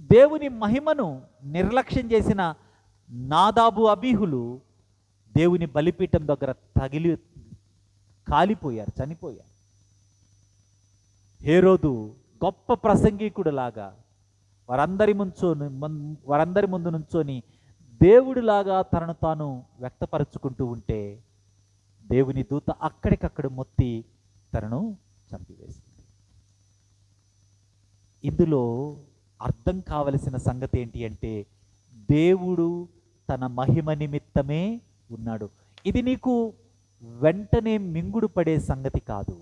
దేవుని మహిమను నిర్లక్ష్యం చేసిన నాదాబు అబీహులు దేవుని బలిపీఠం దగ్గర కాలిపోయారు, చనిపోయారు. హేరోదు గొప్ప ప్రసంగికుడులాగా వారందరి ముందు నుంచొని దేవుడిలాగా తనను తాను వ్యక్తపరుచుకుంటూ ఉంటే దేవుని దూత అక్కడికక్కడ మొత్తి తనను చంపివేసింది. ఇందులో అర్థం కావలసిన సంగతి ఏంటి అంటే, దేవుడు తన మహిమ నిమిత్తమే ఉన్నాడు. ఇది నీకు వెంటనే మింగుడు పడే సంగతి కాదు.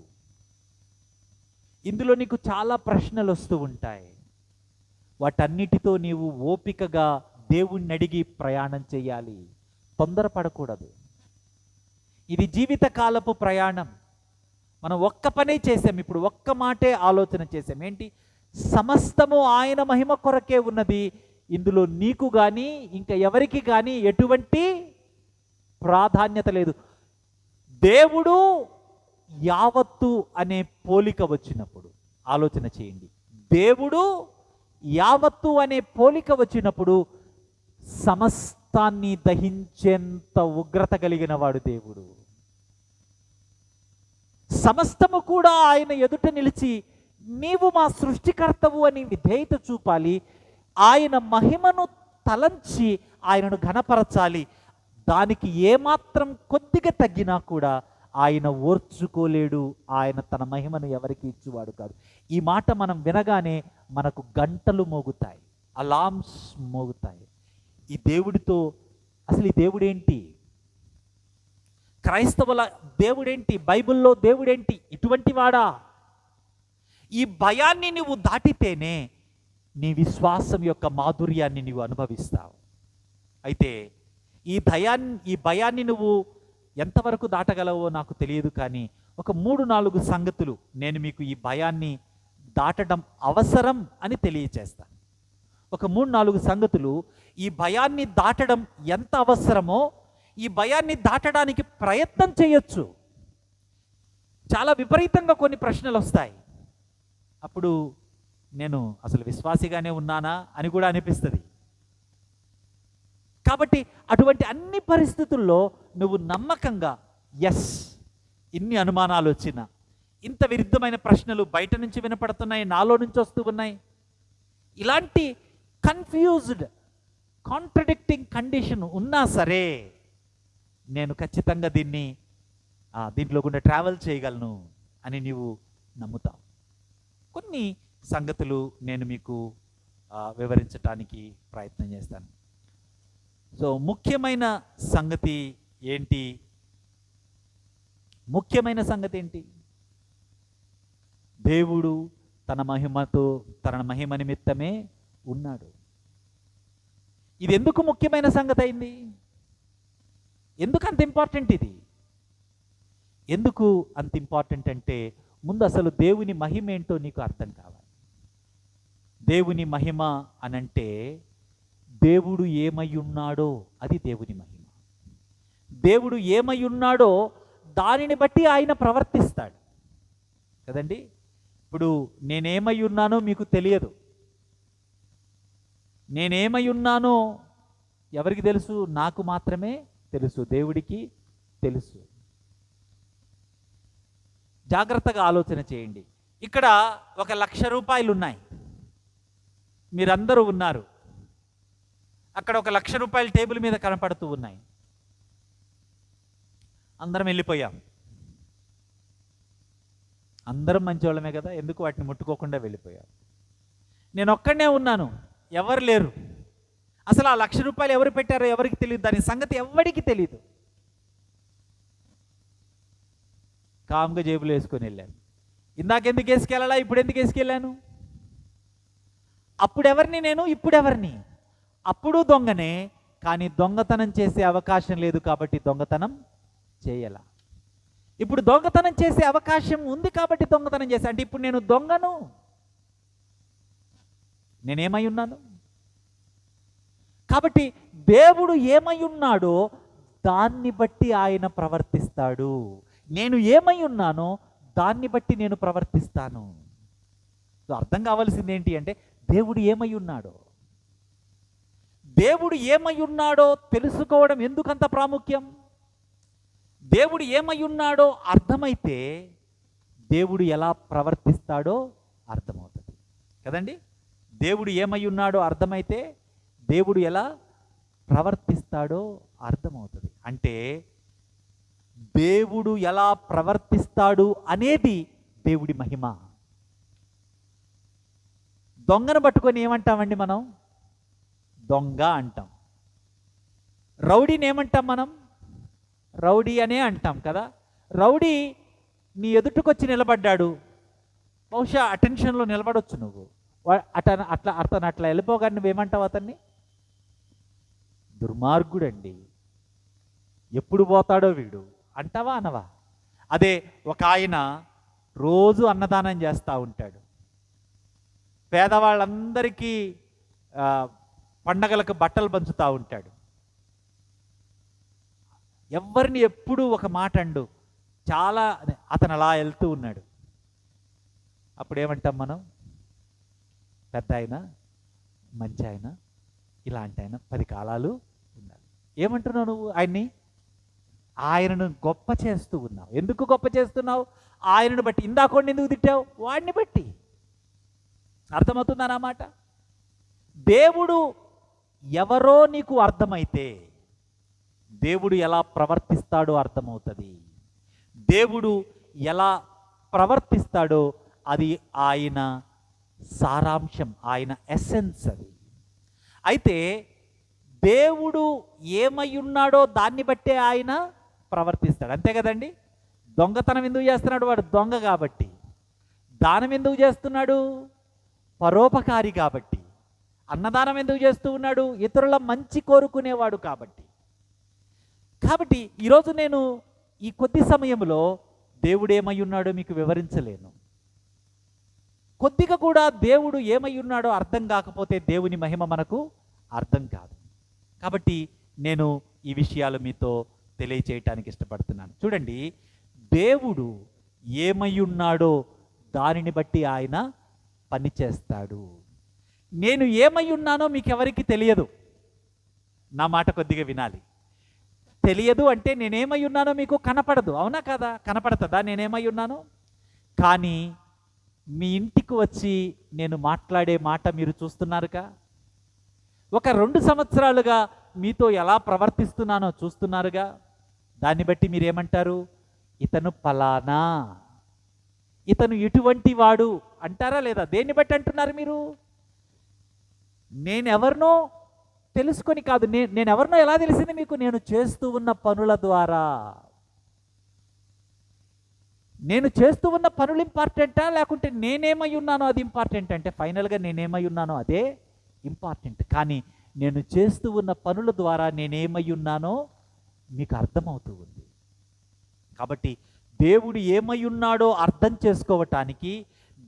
ఇందులో నీకు చాలా ప్రశ్నలు వస్తూ ఉంటాయి. వాటన్నిటితో నీవు ఓపికగా దేవుణ్ణి అడిగి ప్రయాణం చేయాలి, తొందరపడకూడదు. ఇది జీవితకాలపు ప్రయాణం. మనం ఒక్క పనే చేసాం, ఇప్పుడు ఒక్క మాటే ఆలోచన చేసాం. ఏంటి? సమస్తము ఆయన మహిమ కొరకే ఉన్నది. ఇందులో నీకు కానీ ఇంకా ఎవరికి కానీ ఎటువంటి ప్రాధాన్యత లేదు. దేవుడు యావత్తు అనే పోలిక వచ్చినప్పుడు ఆలోచన చేయండి. దేవుడు యావత్తు అనే పోలిక వచ్చినప్పుడు సమస్తాన్ని దహించేంత ఉగ్రత కలిగిన వాడు దేవుడు. సమస్తము కూడా ఆయన ఎదుట నిలిచి నీవు మా సృష్టికర్తవు అని విధేయత చూపాలి. ఆయన మహిమను తలంచి ఆయనను ఘనపరచాలి. దానికి ఏమాత్రం కొద్దిగా తగ్గినా కూడా ఆయన ఓర్చుకోలేడు. ఆయన తన మహిమను ఎవరికి ఇచ్చేవాడు కాదు. ఈ మాట మనం వినగానే మనకు గంటలు మోగుతాయి, అలామ్స్ మోగుతాయి. ఈ దేవుడితో అసలు ఈ దేవుడేంటి? క్రైస్తవుల దేవుడేంటి? బైబిల్లో దేవుడేంటి? ఇటువంటి వాడా? ఈ భయాన్ని నువ్వు దాటితేనే నీ విశ్వాసం యొక్క మాధుర్యాన్ని నువ్వు అనుభవిస్తావు. అయితే ఈ భయాన్ని నువ్వు ఎంతవరకు దాటగలవో నాకు తెలియదు, కానీ ఒక 3-4 సంగతులు నేను మీకు ఈ భయాన్ని దాటడం అవసరం అని తెలియచేస్తాను. ఒక 3-4 సంగతులు ఈ భయాన్ని దాటడం ఎంత అవసరమో, ఈ భయాన్ని దాటడానికి ప్రయత్నం చేయొచ్చు. చాలా విపరీతంగా కొన్ని ప్రశ్నలు వస్తాయి. అప్పుడు నేను అసలు విశ్వాసిగానే ఉన్నానా అని కూడా అనిపిస్తుంది. కాబట్టి అటువంటి అన్ని పరిస్థితుల్లో నువ్వు నమ్మకంగా ఇన్ని అనుమానాలు వచ్చినా, ఇంత విరుద్ధమైన ప్రశ్నలు బయట నుంచి వినపడుతున్నాయి, నాలో నుంచి వస్తూ ఉన్నాయి, ఇలాంటి కన్ఫ్యూజ్డ్ కాంట్రడిక్టింగ్ కండిషన్ ఉన్నా సరే నేను ఖచ్చితంగా దీంట్లో గుండా ట్రావెల్ చేయగలను అని నీవు నమ్ముతావు. కొన్ని సంగతులు నేను మీకు వివరించటానికి ప్రయత్నం చేస్తాను. సో ముఖ్యమైన సంగతి ఏంటి? దేవుడు తన మహిమ నిమిత్తమే ఉన్నాడు. ఇది ఎందుకు ముఖ్యమైన సంగతి అయింది? ఎందుకు అంత ఇంపార్టెంట్ ఇది? ఎందుకు అంత ఇంపార్టెంట్ అంటే, ముందు అసలు దేవుని మహిమ ఏంటో నీకు అర్థం కావాలి. దేవుని మహిమ అనంటే దేవుడు ఏమై ఉన్నాడో అది దేవుని మహిమ. దేవుడు ఏమై ఉన్నాడో దానిని బట్టి ఆయన ప్రవర్తిస్తాడు కదండి. ఇప్పుడు నేనేమై ఉన్నానో మీకు తెలియదు. నేనేమై ఉన్నానో ఎవరికి తెలుసు? నాకు మాత్రమే తెలుసు, దేవుడికి తెలుసు. జాగ్రత్తగా ఆలోచన చేయండి. ఇక్కడ 1,00,000 రూపాయలు ఉన్నాయి, మీరందరూ ఉన్నారు. అక్కడ 1,00,000 రూపాయలు టేబుల్ మీద కనపడుతూ ఉన్నాయి. అందరం వెళ్ళిపోయాం. అందరం మంచివాళ్ళమే కదా, ఎందుకు వాటిని ముట్టుకోకుండా వెళ్ళిపోయాం. నేను ఒక్కడనే ఉన్నాను, ఎవరు లేరు. అసలు ఆ 1,00,000 రూపాయలు ఎవరు పెట్టారో ఎవరికి తెలియదు, దాని సంగతి ఎవరికి తెలియదు. కామ్గా జేబులో వేసుకొని వెళ్ళాను. ఇందాకెందుకు వేసుకెళ్ళాలా, ఇప్పుడు ఎందుకు వేసుకెళ్ళాను? అప్పుడు ఎవరిని నేను, ఇప్పుడు ఎవరిని? అప్పుడు దొంగనే, కానీ దొంగతనం చేసే అవకాశం లేదు కాబట్టి దొంగతనం చేయాల. ఇప్పుడు దొంగతనం చేసే అవకాశం ఉంది కాబట్టి దొంగతనం చేశా. అంటే ఇప్పుడు నేను దొంగను. నేనేమై ఉన్నాను? కాబట్టి దేవుడు ఏమై ఉన్నాడో దాన్ని బట్టి ఆయన ప్రవర్తిస్తాడు. నేను ఏమై ఉన్నానో దాన్ని బట్టి నేను ప్రవర్తిస్తాను. సో అర్థం కావాల్సింది ఏంటి అంటే, దేవుడు ఏమై ఉన్నాడో, దేవుడు ఏమై ఉన్నాడో తెలుసుకోవడం ఎందుకంత ప్రాముఖ్యం? దేవుడు ఏమై ఉన్నాడో అర్థమైతే దేవుడు ఎలా ప్రవర్తిస్తాడో అర్థమవుతుంది కదండి. దేవుడు ఏమై ఉన్నాడో అర్థమైతే దేవుడు ఎలా ప్రవర్తిస్తాడో అర్థమవుతుంది. అంటే దేవుడు ఎలా ప్రవర్తిస్తాడు అనేది దేవుడి మహిమ. దొంగను పట్టుకొని ఏమంటామండి మనం? దొంగ అంటాం. రౌడీని ఏమంటాం మనం? రౌడీ అనే అంటాం కదా. రౌడీ నీ ఎదుటికొచ్చి నిలబడ్డాడు, బహుశా అటెన్షన్లో నిలబడొచ్చు నువ్వు. అతను అట్లా వెళ్ళిపోగానే నువ్వేమంటావు? అతన్ని దుర్మార్గుడండి, ఎప్పుడు పోతాడో వీడు అంటావా అనవా? అదే ఒక ఆయన రోజు అన్నదానం చేస్తూ ఉంటాడు, పేదవాళ్ళందరికీ పండగలకు బట్టలు పంచుతూ ఉంటాడు, ఎవరిని ఎప్పుడు ఒక మాట అండు, చాలా అతను అలా వెళ్తూ ఉన్నాడు. అప్పుడు ఏమంటాం మనం? పెద్ద ఆయన, మంచి ఆయన, ఇలాంటి ఆయన 10 కాలాలు ఉండాలి. ఏమంటున్నావు నువ్వు? ఆయనను గొప్ప చేస్తూ ఉన్నావు. ఎందుకు గొప్ప చేస్తున్నావు? ఆయనను బట్టి. ఇందాకోండి ఎందుకు తిట్టావు? వాడిని బట్టి. అర్థమవుతుందా నా మాట? దేవుడు ఎవరో నీకు అర్థమైతే దేవుడు ఎలా ప్రవర్తిస్తాడో అర్థమవుతుంది. దేవుడు ఎలా ప్రవర్తిస్తాడో అది ఆయన సారాంశం, ఆయన ఎసెన్స్ అది. అయితే దేవుడు ఏమై ఉన్నాడో దాన్ని బట్టే ఆయన ప్రవర్తిస్తాడు, అంతే కదండి. దొంగతనం ఎందుకు చేస్తున్నాడు? వాడు దొంగ కాబట్టి. దానం ఎందుకు చేస్తున్నాడు? పరోపకారి కాబట్టి. అన్నదానం ఎందుకు చేస్తూ ఉన్నాడు? ఇతరుల మంచి కోరుకునేవాడు కాబట్టి. కాబట్టి ఈరోజు నేను ఈ కొద్ది సమయంలో దేవుడు ఏమై ఉన్నాడో మీకు వివరించలేను. కొద్దిగా కూడా దేవుడు ఏమై ఉన్నాడో అర్థం కాకపోతే దేవుని మహిమ మనకు అర్థం కాదు. కాబట్టి నేను ఈ విషయాలు మీతో తెలియచేయటానికి ఇష్టపడుతున్నాను. చూడండి, దేవుడు ఏమై ఉన్నాడో దానిని బట్టి ఆయన పనిచేస్తాడు. నేను ఏమై ఉన్నానో మీకు ఎవరికి తెలియదు. నా మాట కొద్దిగా వినాలి. తెలియదు అంటే నేనేమై ఉన్నానో మీకు కనపడదు, అవునా కదా? కనపడుతుందా నేనేమై ఉన్నానో? కానీ మీ ఇంటికి వచ్చి నేను మాట్లాడే మాట మీరు చూస్తున్నారుగా. ఒక 2 సంవత్సరాలుగా మీతో ఎలా ప్రవర్తిస్తున్నానో చూస్తున్నారుగా. దాన్ని బట్టి మీరేమంటారు? ఇతను ఫలానా, ఇతను ఇటువంటి వాడు అంటారా లేదా? దేన్ని బట్టి అంటున్నారు మీరు? నేనెవరినో తెలుసుకొని కాదు. నేనెవరినో ఎలా తెలిసింది మీకు? నేను చేస్తూ ఉన్న పనుల ద్వారా. నేను చేస్తూ ఉన్న పనులు ఇంపార్టెంటా, లేకుంటే నేనేమై ఉన్నానో అది ఇంపార్టెంట్ అంటే ఫైనల్గా నేనేమై ఉన్నానో అదే ఇంపార్టెంట్. కానీ నేను చేస్తూ ఉన్న పనుల ద్వారా నేనేమై ఉన్నానో మీకు అర్థమవుతూ ఉంది. కాబట్టి దేవుడు ఏమై ఉన్నాడో అర్థం చేసుకోవటానికి,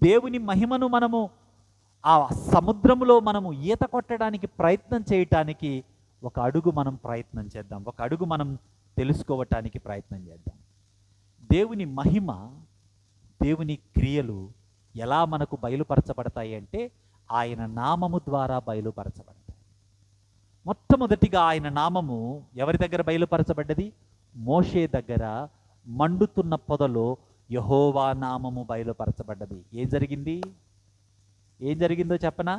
దేవుని మహిమను మనము ఆ సముద్రంలో మనము ఈత కొట్టడానికి ప్రయత్నం చేయటానికి ఒక అడుగు మనం ప్రయత్నం చేద్దాం. ఒక అడుగు మనం తెలుసుకోవటానికి ప్రయత్నం చేద్దాం. దేవుని మహిమ, దేవుని క్రియలు ఎలా మనకు బయలుపరచబడతాయి అంటే ఆయన నామము ద్వారా బయలుపరచబడతాయి. మొట్టమొదటిగా ఆయన నామము ఎవరి దగ్గర బయలుపరచబడ్డది? మోషే దగ్గర మండుతున్న పొదలో యెహోవా నామము బయలుపరచబడ్డది. ఏం జరిగిందో చెప్పనా?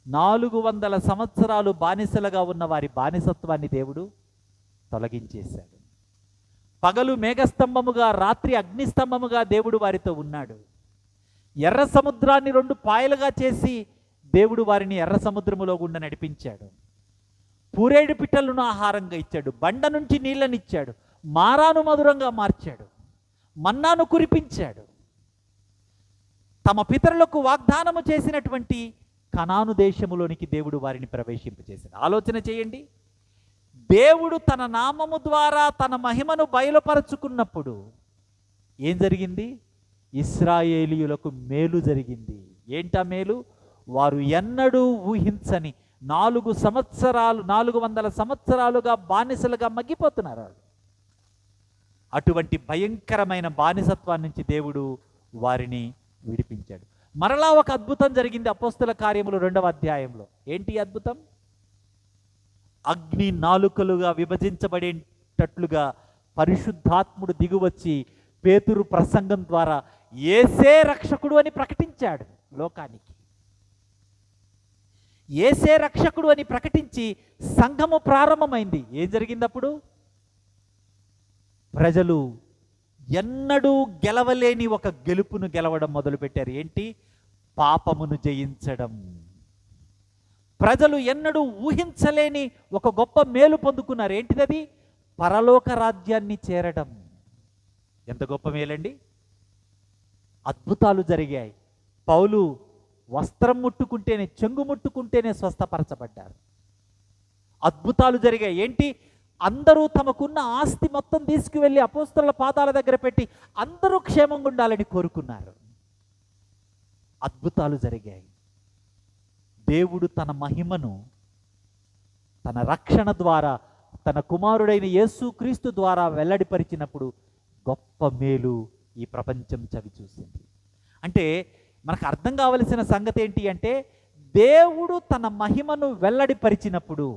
400 సంవత్సరాలు బానిసలుగా ఉన్న వారి బానిసత్వాన్ని దేవుడు తొలగించేశాడు. పగలు మేఘస్తంభముగా, రాత్రి అగ్నిస్తంభముగా దేవుడు వారితో ఉన్నాడు. ఎర్ర సముద్రాన్ని 2 పాయలుగా చేసి దేవుడు వారిని ఎర్ర సముద్రములో గుండా నడిపించాడు. పూరేడు పిట్టలను ఆహారంగా ఇచ్చాడు. బండ నుంచి నీళ్ళనిచ్చాడు. మారాను మధురంగా మార్చాడు. మన్నాను కురిపించాడు. తమ పితరులకు వాగ్దానము చేసినటువంటి కనాను దేశములోనికి దేవుడు వారిని ప్రవేశింపచేశాడు. ఆలోచన చేయండి. దేవుడు తన నామము ద్వారా తన మహిమను బయలుపరచుకున్నప్పుడు ఏం జరిగింది? ఇశ్రాయేలీయులకు మేలు జరిగింది. ఏంటా మేలు? వారు ఎన్నడూ ఊహించని 400 సంవత్సరాలుగా బానిసలుగా మగ్గిపోతున్నారు. అటువంటి భయంకరమైన బానిసత్వాన్ని నుంచి దేవుడు వారిని విడిపించాడు. మరలా ఒక అద్భుతం జరిగింది అపోస్తల కార్యములు 2వ అధ్యాయంలో. ఏంటి అద్భుతం? అగ్ని నాలుకలుగా విభజించబడేటట్లుగా పరిశుద్ధాత్ముడు దిగువచ్చి పేతురు ప్రసంగం ద్వారా యేసే రక్షకుడు అని ప్రకటించాడు లోకానికి. యేసే రక్షకుడు అని ప్రకటించి సంఘము ప్రారంభమైంది. ఏం జరిగింది అప్పుడు? ప్రజలు ఎన్నడూ గెలవలేని ఒక గెలుపును గెలవడం మొదలుపెట్టారు. ఏంటి? పాపమును జయించడం. ప్రజలు ఎన్నడూ ఊహించలేని ఒక గొప్ప మేలు పొందుకున్నారు. ఏంటిదది? పరలోక రాజ్యాన్ని చేరడం. ఎంత గొప్ప మేలండి! అద్భుతాలు జరిగాయి. పౌలు వస్త్రం ముట్టుకుంటేనే, చెంగు ముట్టుకుంటేనే స్వస్థపరచబడ్డారు. అద్భుతాలు జరిగాయి. ఏంటి? అందరూ తమకున్న ఆస్తి మొత్తం తీసుకువెళ్ళి అపోస్తలుల పాదాల దగ్గర పెట్టి అందరూ క్షేమంగా ఉండాలని కోరుకున్నారు. అద్భుతాలు జరిగాయి. దేవుడు తన మహిమను తన రక్షణ ద్వారా, తన కుమారుడైన యేసుక్రీస్తు ద్వారా వెల్లడిపరిచినప్పుడు గొప్ప మేలు ఈ ప్రపంచం చవి చూసింది. అంటే మనకు అర్థం కావలసిన సంగతి ఏంటి అంటే, దేవుడు తన మహిమను వెల్లడిపరిచినప్పుడు,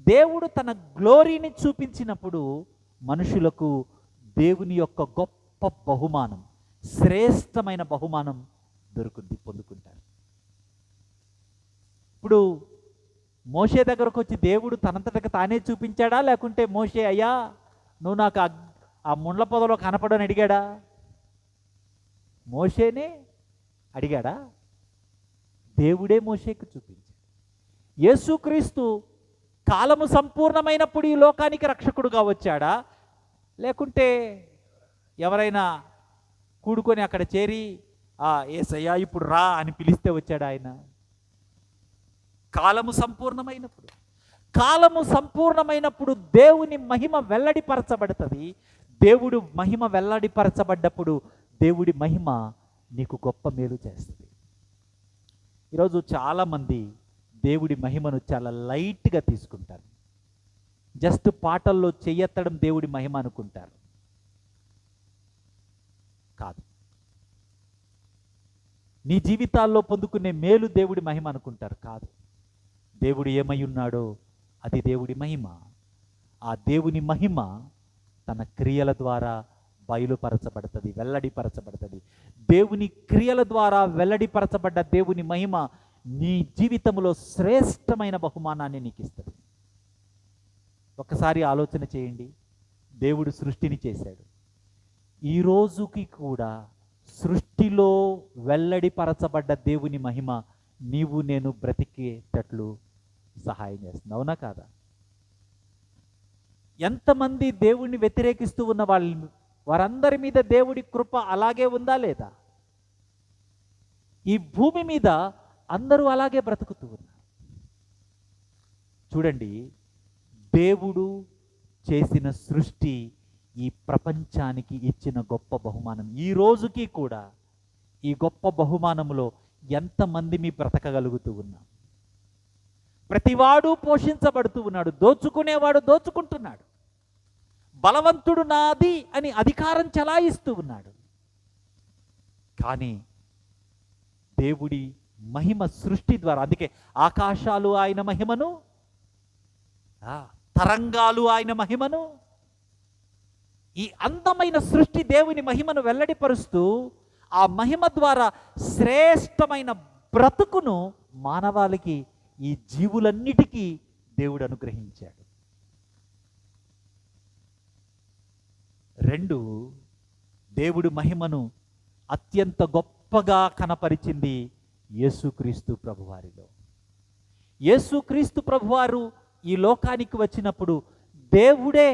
దేవుడు తన గ్లోరీని చూపించినప్పుడు మనుషులకు దేవుని యొక్క గొప్ప బహుమానం, శ్రేష్టమైన బహుమానం పొందుకుంటారు. ఇప్పుడు మోషే దగ్గరకు వచ్చి దేవుడు తనంతటకు తానే చూపించాడా, లేకుంటే మోషే అయ్యా నువ్వు నాకు ఆ ముండ్ల పొదలో కనపడని అడిగాడా? మోషేనే అడిగాడా? దేవుడే మోషేకు చూపించాడు. యేసుక్రీస్తు కాలము సంపూర్ణమైనప్పుడు ఈ లోకానికి రక్షకుడుగా వచ్చాడా, లేకుంటే ఎవరైనా కూడుకొని అక్కడ చేరి యేసయ్యా ఇప్పుడు రా అని పిలిస్తే వచ్చాడా ఆయన? కాలము సంపూర్ణమైనప్పుడు దేవుని మహిమ వెల్లడిపరచబడుతుంది. దేవుడు మహిమ వెల్లడిపరచబడ్డప్పుడు దేవుడి మహిమ నీకు గొప్ప మేలు చేస్తుంది. ఈరోజు చాలామంది దేవుడి మహిమను చాలా లైట్గా తీసుకుంటారు. జస్ట్ పాటల్లో చెయ్యెత్తడం దేవుడి మహిమ అనుకుంటారు. కాదు. నీ జీవితాల్లో పొందుకునే మేలు దేవుడి మహిమ అనుకుంటారు. కాదు. దేవుడు ఏమై ఉన్నాడో అది దేవుడి మహిమ. ఆ దేవుని మహిమ తన క్రియల ద్వారా బయలుపరచబడుతుంది, వెల్లడిపరచబడుతుంది. దేవుని క్రియల ద్వారా వెల్లడిపరచబడ్డ దేవుని మహిమ నీ జీవితంలో శ్రేష్టమైన బహుమానాన్ని నీకు ఇస్తుంది. ఒక్కసారి ఆలోచన చేయండి. దేవుడు సృష్టిని చేశాడు. ఈ రోజుకి కూడా సృష్టిలో వెల్లడిపరచబడ్డ దేవుని మహిమ నీవు నేను బ్రతికేటట్లు సహాయం చేస్తుంది. అవునా కాదా? ఎంతమంది దేవుణ్ణి వ్యతిరేకిస్తూ ఉన్న వాళ్ళని వారందరి మీద దేవుడి కృప అలాగే ఉందా లేదా? ఈ భూమి మీద అందరూ అలాగే బ్రతుకుతూ ఉన్నారు. చూడండి, దేవుడు చేసిన సృష్టి ఈ ప్రపంచానికి ఇచ్చిన గొప్ప బహుమానం. ఈ రోజుకి కూడా ఈ గొప్ప బహుమానంలో ఎంతమంది మీ బ్రతకగలుగుతూ ఉన్నాం? ప్రతివాడు పోషించబడుతూ ఉన్నాడు. దోచుకునేవాడు దోచుకుంటున్నాడు. బలవంతుడు నాది అని అధికారం చలాయిస్తూ ఉన్నాడు. కానీ దేవుడి మహిమ సృష్టి ద్వారా, అందుకే ఆకాశాలు ఆయన మహిమను, తరంగాలు ఆయన మహిమను, ఈ అందమైన సృష్టి దేవుని మహిమను వెల్లడిపరుస్తూ ఆ మహిమ ద్వారా శ్రేష్టమైన బ్రతుకును మానవాళికి, ఈ జీవులన్నిటికీ దేవుడు అనుగ్రహించాడు. 2, దేవుడు మహిమను అత్యంత గొప్పగా కనపరిచింది యేసుక్రీస్తు ప్రభువారిలో. యేసుక్రీస్తు ప్రభువారు ఈ లోకానికి వచ్చినప్పుడు దేవుడే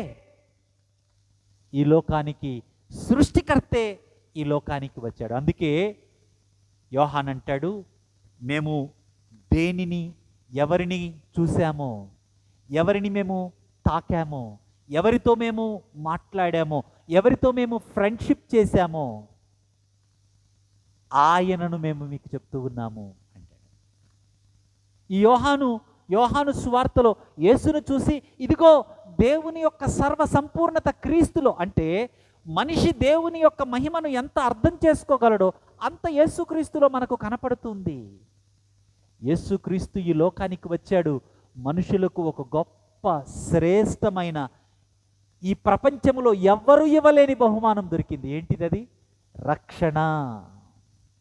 ఈ లోకానికి, సృష్టికర్తే ఈ లోకానికి వచ్చాడు. అందుకే యోహాన్ అంటాడు, మేము దేనిని, ఎవరిని చూసామో, ఎవరిని మేము తాకామో, ఎవరితో మేము మాట్లాడామో, ఎవరితో మేము ఫ్రెండ్షిప్ చేశామో ఆయనను మేము మీకు చెప్తూ ఉన్నాము అంటాడు. ఈ యోహాను సువార్తలో యేసును చూసి, ఇదిగో దేవుని యొక్క సర్వ సంపూర్ణత క్రీస్తులో, అంటే మనిషి దేవుని యొక్క మహిమను ఎంత అర్థం చేసుకోగలడో అంత యేసుక్రీస్తులో మనకు కనపడుతుంది. యేసుక్రీస్తు ఈ లోకానికి వచ్చాడు మనుషులకు ఒక గొప్ప శ్రేష్టమైన, ఈ ప్రపంచంలో ఎవ్వరూ ఇవ్వలేని బహుమానం దొరికింది. ఏంటిది అది? రక్షణ.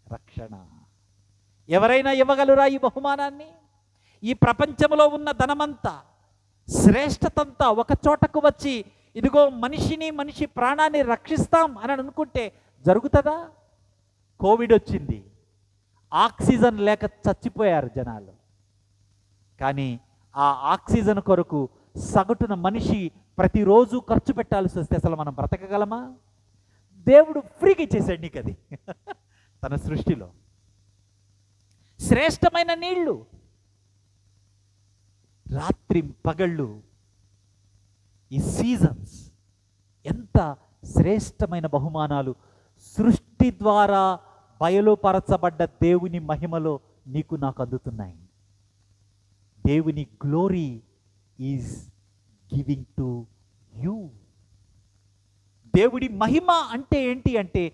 రక్షణ. ఎవరైనా ఇవ్వగలరా ఈ బహుమానాన్ని? ఈ ప్రపంచంలో ఉన్న ధనమంతా, శ్రేష్టతంతా ఒక చోటకు వచ్చి, ఇదిగో మనిషి ప్రాణాన్ని రక్షిస్తాం అని అనుకుంటే జరుగుతుందా? కోవిడ్ వచ్చింది, ఆక్సిజన్ లేక చచ్చిపోయారు జనాలు. కానీ ఆ ఆక్సిజన్ కొరకు సగటున మనిషి ప్రతిరోజు ఖర్చు పెట్టాల్సి వస్తే అసలు మనం బ్రతకగలమా? దేవుడు ఫ్రీగా ఇచ్చేసాడు నీకు అది తన సృష్టిలో. శ్రేష్టమైన నీళ్లు, రాత్రి పగళ్ళు, ఈ సీజన్స్, ఎంత శ్రేష్టమైన బహుమానాలు సృష్టి ద్వారా బయలుపరచబడ్డ దేవుని మహిమలో నీకు నాకు అందుతున్నాయి. దేవుని glory is giving to you. దేవుడి మహిమ అంటే ఏంటి అంటే,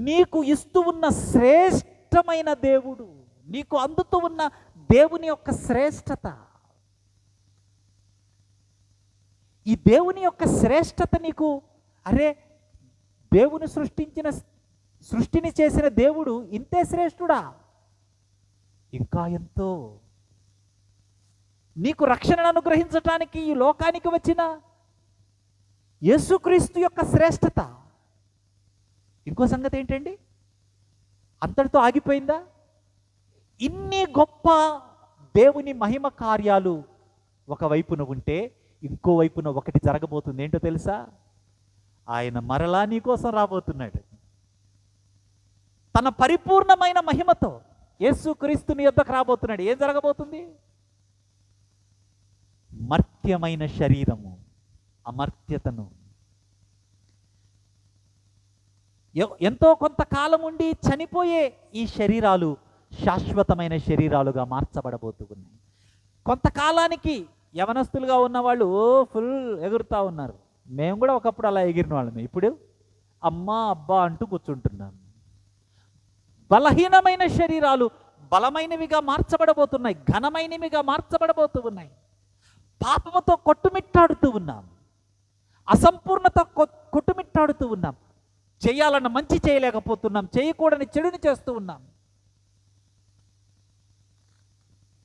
నీకు ఇస్తూ ఉన్న శ్రేష్టమైన దేవుడు, నీకు అందుతూ ఉన్న దేవుని యొక్క శ్రేష్టత. ఈ దేవుని యొక్క శ్రేష్టత నీకు, అరే దేవుని సృష్టిని చేసిన దేవుడు ఇంతే శ్రేష్ఠుడా? ఇంకా ఎంతో. నీకు రక్షణను అనుగ్రహించటానికి ఈ లోకానికి వచ్చిన యేసుక్రీస్తు యొక్క శ్రేష్టత. ఇంకో సంగతి ఏంటండి? అంతటితో ఆగిపోయిందా? ఇన్ని గొప్ప దేవుని మహిమ కార్యాలు ఒకవైపున ఉంటే, ఇంకో వైపున ఒకటి జరగబోతుంది. ఏంటో తెలుసా? ఆయన మరలా నీ కోసం రాబోతున్నాడు. తన పరిపూర్ణమైన మహిమతో యేసుక్రీస్తు నీ యొద్దకు రాబోతున్నాడు. ఏం జరగబోతుంది? మర్త్యమైన శరీరము, అమర్త్యతను, ఎంతో కొంతకాలం ఉండి చనిపోయే ఈ శరీరాలు శాశ్వతమైన శరీరాలుగా మార్చబడబోతూ ఉన్నాయి. కొంతకాలానికి యవనస్తులుగా ఉన్నవాళ్ళు ఫుల్ ఎగురుతూ ఉన్నారు. మేము కూడా ఒకప్పుడు అలా ఎగిరిన వాళ్ళమే. ఇప్పుడు అమ్మా అబ్బా అంటూ కూర్చుంటున్నాం. బలహీనమైన శరీరాలు బలమైనవిగా మార్చబడబోతున్నాయి, ఘనమైనవిగా మార్చబడబోతూ ఉన్నాయి. పాపముతో కొట్టుమిట్టాడుతూ ఉన్నాం, అసంపూర్ణత కొట్టుమిట్టాడుతూ ఉన్నాం, చేయాలన్న మంచి చేయలేకపోతున్నాం, చేయకూడని చెడుని చేస్తూ ఉన్నాం.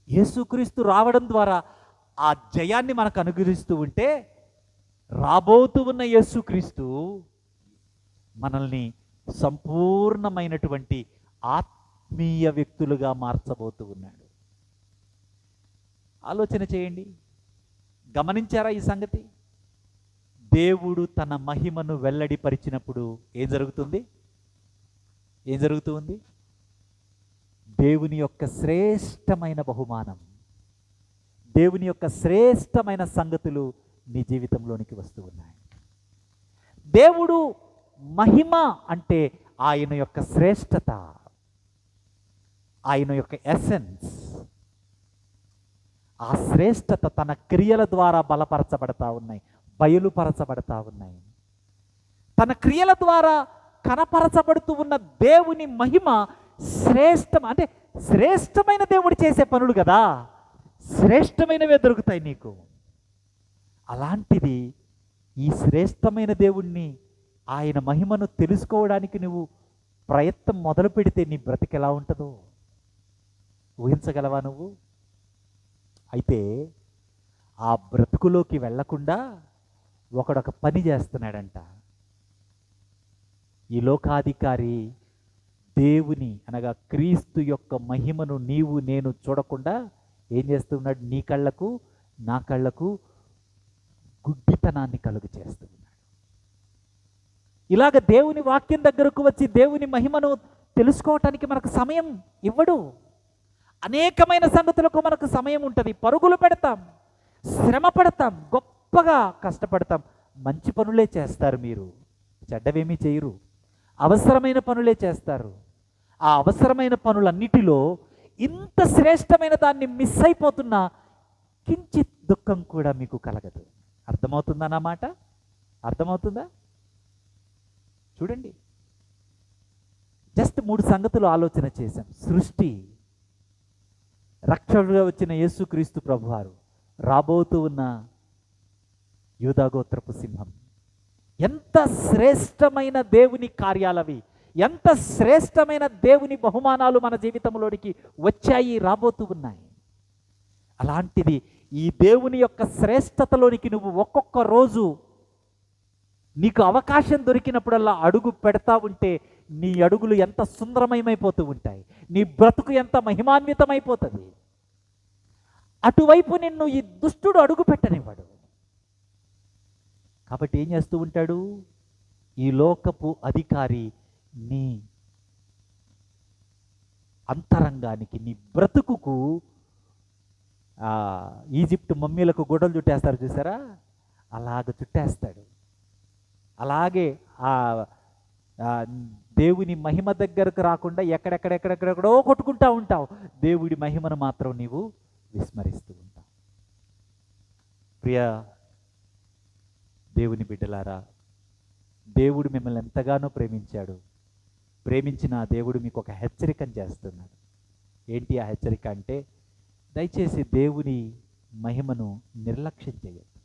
యేసుక్రీస్తు రావడం ద్వారా ఆ జయాన్ని మనకు అనుగ్రహిస్తూ ఉంటే, రాబోతూ ఉన్న యేసుక్రీస్తు మనల్ని సంపూర్ణమైనటువంటి ఆత్మీయ వ్యక్తులుగా మార్చబోతూ ఉన్నాడు. ఆలోచన చేయండి. గమనించారా ఈ సంగతి? దేవుడు తన మహిమను వెల్లడిపరిచినప్పుడు ఏం జరుగుతుంది? ఏం జరుగుతుంది? దేవుని యొక్క శ్రేష్టమైన బహుమానం, దేవుని యొక్క శ్రేష్టమైన సంగతులు నీ జీవితంలోనికి వస్తూ ఉన్నాయి. దేవుడు మహిమ అంటే ఆయన యొక్క శ్రేష్టత, ఆయన యొక్క ఎసెన్స్. ఆ శ్రేష్టత తన క్రియల ద్వారా బలపరచబడతా ఉన్నాయి, బయలుపరచబడతా ఉన్నాయి. తన క్రియల ద్వారా కనపరచబడుతూ ఉన్న దేవుని మహిమ శ్రేష్టం. అంటే శ్రేష్టమైన దేవుడు చేసే పనులు కదా, శ్రేష్టమైనవే దొరుకుతాయి నీకు. అలాంటిది ఈ శ్రేష్టమైన దేవుణ్ణి, ఆయన మహిమను తెలుసుకోవడానికి నువ్వు ప్రయత్నం మొదలు పెడితే నీ బ్రతికి ఎలా ఉంటుందో ఊహించగలవా నువ్వు? అయితే ఆ బ్రతుకులోకి వెళ్లకుండా ఒకడొక పని చేస్తున్నాడంట. ఈ లోకాధికారి దేవుని అనగా క్రీస్తు యొక్క మహిమను నీవు నేను చూడకుండా ఏం చేస్తున్నాడు? నీ కళ్ళకు నా కళ్ళకు గుడ్డితనాన్ని కలుగు చేస్తున్నాడు. ఇలాగ దేవుని వాక్యం దగ్గరకు వచ్చి దేవుని మహిమను తెలుసుకోవటానికి మనకు సమయం ఇవ్వడు. అనేకమైన సంగతులకు మనకు సమయం ఉంటుంది. పరుగులు పెడతాం, శ్రమ పడతాం, గొప్పగా కష్టపడతాం. మంచి పనులే చేస్తారు మీరు, చెడ్డవేమీ చేయరు. అవసరమైన పనులే చేస్తారు. ఆ అవసరమైన పనులన్నిటిలో ఇంత శ్రేష్టమైన దాన్ని మిస్ అయిపోతున్నా కించిత్ దుఃఖం కూడా మీకు కలగదు. అర్థమవుతుందా నా మాట? అర్థమవుతుందా? చూడండి, జస్ట్ 3 సంగతులు ఆలోచన చేశాం. సృష్టి, రక్షకుడుగా వచ్చిన యేసుక్రీస్తు ప్రభువారు, రాబోతూ ఉన్న యూదాగోత్రపు సింహం. ఎంత శ్రేష్టమైన దేవుని కార్యాలవి, ఎంత శ్రేష్టమైన దేవుని బహుమానాలు మన జీవితంలోనికి వచ్చాయి, రాబోతూ ఉన్నాయి. అలాంటిది ఈ దేవుని యొక్క శ్రేష్టతలోనికి నువ్వు ఒక్కొక్క రోజు నీకు అవకాశం దొరికినప్పుడల్లా అడుగు పెడతా ఉంటే నీ అడుగులు ఎంత సుందరమయమైపోతూ ఉంటాయి, నీ బ్రతుకు ఎంత మహిమాన్వితమైపోతుంది. అటువైపు నిన్ను ఈ దుష్టుడు అడుగు పెట్టనివ్వడు. కాబట్టి ఏం చేస్తూ ఉంటాడు? ఈ లోకపు అధికారి నీ అంతరంగానికి, నీ బ్రతుకుకు, ఈజిప్ట్ మమ్మీలకు గొడవలు చుట్టేస్తారు చూసారా, అలాగ చుట్టేస్తాడు. అలాగే దేవుని మహిమ దగ్గరకు రాకుండా ఎక్కడెక్కడెక్కడెక్కడెక్కడో కొట్టుకుంటా ఉంటావు. దేవుడి మహిమను మాత్రం నీవు విస్మరిస్తూ ఉంటావు. ప్రియ దేవుని బిడ్డలారా, దేవుడు మిమ్మల్ని ఎంతగానో ప్రేమించాడు. ప్రేమించిన ఆ దేవుడు మీకు ఒక హెచ్చరికను చేస్తున్నాడు. ఏంటి ఆ హెచ్చరిక అంటే, దయచేసి దేవుని మహిమను నిర్లక్ష్యం చేయొద్దు.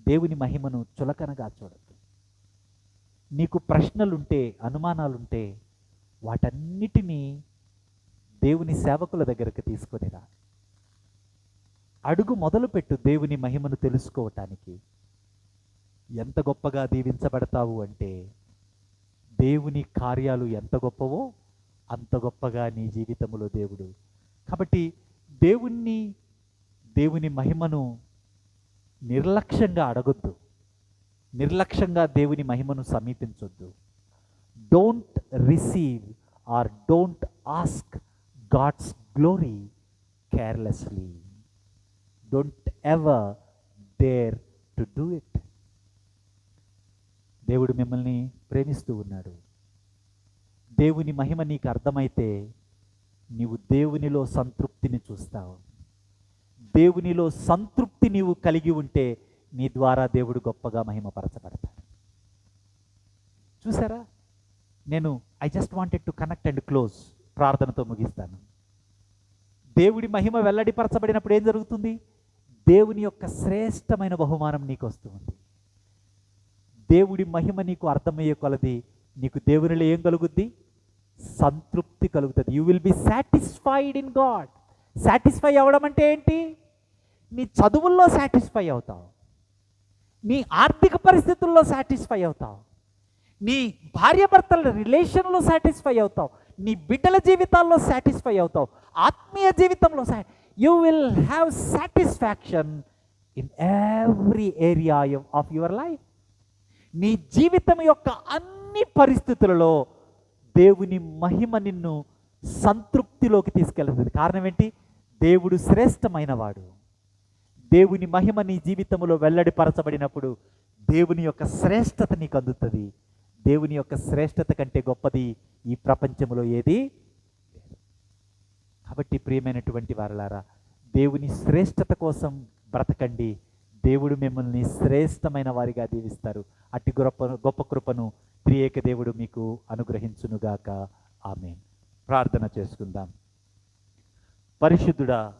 దేవుని మహిమను చులకనగా చూడద్దు. నీకు ప్రశ్నలుంటే, అనుమానాలుంటే వాటన్నిటినీ దేవుని సేవకుల దగ్గరకు తీసుకొనిరా. అడుగు మొదలుపెట్టు దేవుని మహిమను తెలుసుకోవటానికి. ఎంత గొప్పగా దీవించబడతావు అంటే, దేవుని కార్యాలు ఎంత గొప్పవో అంత గొప్పగా నీ జీవితంలో దేవుడు. కాబట్టి దేవుని మహిమను నిర్లక్ష్యంగా అడగొద్దు, నిర్లక్ష్యంగా దేవుని మహిమను సమీపించొద్దు. Don't receive or don't ask God's glory carelessly. Don't ever dare to do it. దేవుడు మిమ్మల్ని ప్రేమిస్తూ ఉన్నాడు. దేవుని మహిమ నీకు అర్థమైతే నీవు దేవునిలో సంతృప్తిని చూస్తావు. దేవునిలో సంతృప్తి నీవు కలిగి ఉంటే నీ ద్వారా దేవుడు గొప్పగా మహిమపరచబడతాడు. చూసారా, I just wanted to connect and close. ప్రార్థనతో ముగిస్తాను. దేవుడి మహిమ వెల్లడిపరచబడినప్పుడు ఏం జరుగుతుంది? దేవుని యొక్క శ్రేష్టమైన బహుమానం నీకు వస్తుంది. దేవుడి మహిమ నీకు అర్థమయ్యే కొలది నీకు దేవునిలో ఏం కలుగుద్ది? సంతృప్తి కలుగుతుంది. You will be satisfied in God. Satisfy అవ్వడం అంటే ఏంటి? నీ చదువుల్లో సాటిస్ఫై అవుతావు, నీ ఆర్థిక పరిస్థితుల్లో సాటిస్ఫై అవుతావు, నీ భార్యాభర్తల రిలేషన్లో సాటిస్ఫై అవుతావు, నీ బిడ్డల జీవితాల్లో సాటిస్ఫై అవుతావు, ఆత్మీయ జీవితంలో you will have satisfaction in every area of your life. నీ జీవితం యొక్క అన్ని పరిస్థితులలో దేవుని మహిమ నిన్ను సంతృప్తిలోకి తీసుకెళ్తుంది. కారణం ఏంటి? దేవుడు శ్రేష్టమైన వాడు. దేవుని మహిమ నీ జీవితంలో వెల్లడిపరచబడినప్పుడు దేవుని యొక్క శ్రేష్టత నీకు అందుతుంది. దేవుని యొక్క శ్రేష్టత కంటే గొప్పది ఈ ప్రపంచంలో ఏది లేదు. కాబట్టి ప్రియమైనటువంటి వారలారా, దేవుని శ్రేష్టత కోసం బ్రతకండి. దేవుడు మిమ్మల్ని శ్రేష్టమైన వారిగా దీవిస్తారు. అట్టి గొప్ప కృపను త్రియేక దేవుడు మీకు అనుగ్రహించునుగాక. ఆమేన్. ప్రార్థన చేసుకుందాం. పరిశుద్ధుడా,